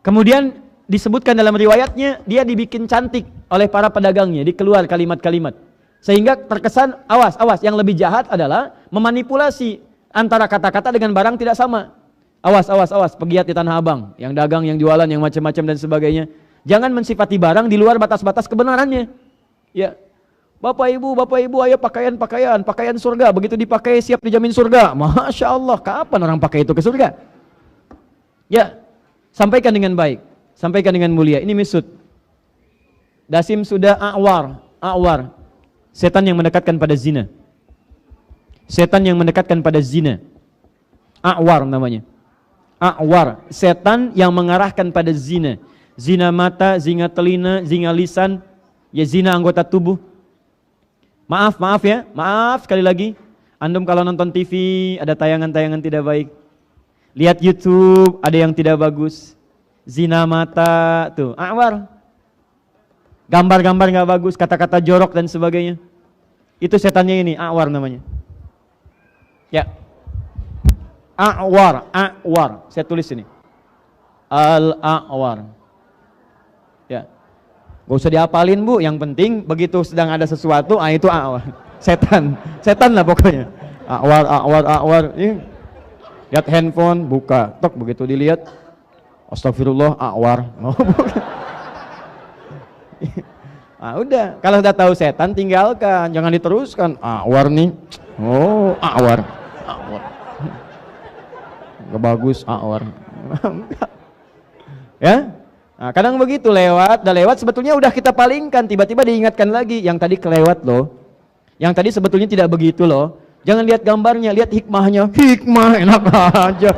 Kemudian disebutkan dalam riwayatnya dia dibikin cantik oleh para pedagangnya, dikeluar kalimat-kalimat sehingga terkesan awas. Yang lebih jahat adalah memanipulasi antara kata-kata dengan barang tidak sama. Awas pegiat di Tanah Abang, yang dagang, yang jualan, yang macam-macam dan sebagainya. Jangan mensifati barang di luar batas-batas kebenarannya. Ya. Bapak ibu, ayo pakaian surga. Begitu dipakai siap dijamin surga. Masya Allah, kapan orang pakai itu ke surga? Ya, sampaikan dengan baik, sampaikan dengan mulia. Ini misut. Dasim sudah a'war. Setan yang mendekatkan pada zina. Setan yang mendekatkan pada zina. A'war namanya. A'war, setan yang mengarahkan pada zina. Zina mata, zina telinga, zina lisan, ya zina anggota tubuh. Maaf ya, maaf sekali lagi. Antum kalau nonton TV ada tayangan-tayangan tidak baik. Lihat YouTube ada yang tidak bagus. Zina mata tuh, a'war. Gambar-gambar nggak bagus, kata-kata jorok dan sebagainya. Itu setannya ini, a'war namanya. Ya. A'war. Saya tulis ini. Al-a'war. Ya. Gak usah dihafalin Bu, yang penting begitu sedang ada sesuatu, itu a'war. Setan lah pokoknya. A'war. Lihat handphone, buka, tok begitu dilihat, astagfirullah, a'war. Udah, kalau sudah tahu setan tinggalkan, jangan diteruskan. A'war nih, a'war. Gak bagus a'war. Ya. Nah, kadang begitu dah lewat sebetulnya udah kita palingkan, tiba-tiba diingatkan lagi, yang tadi kelewat loh. Yang tadi sebetulnya tidak begitu loh. Jangan lihat gambarnya, lihat hikmahnya. Hikmah enak aja.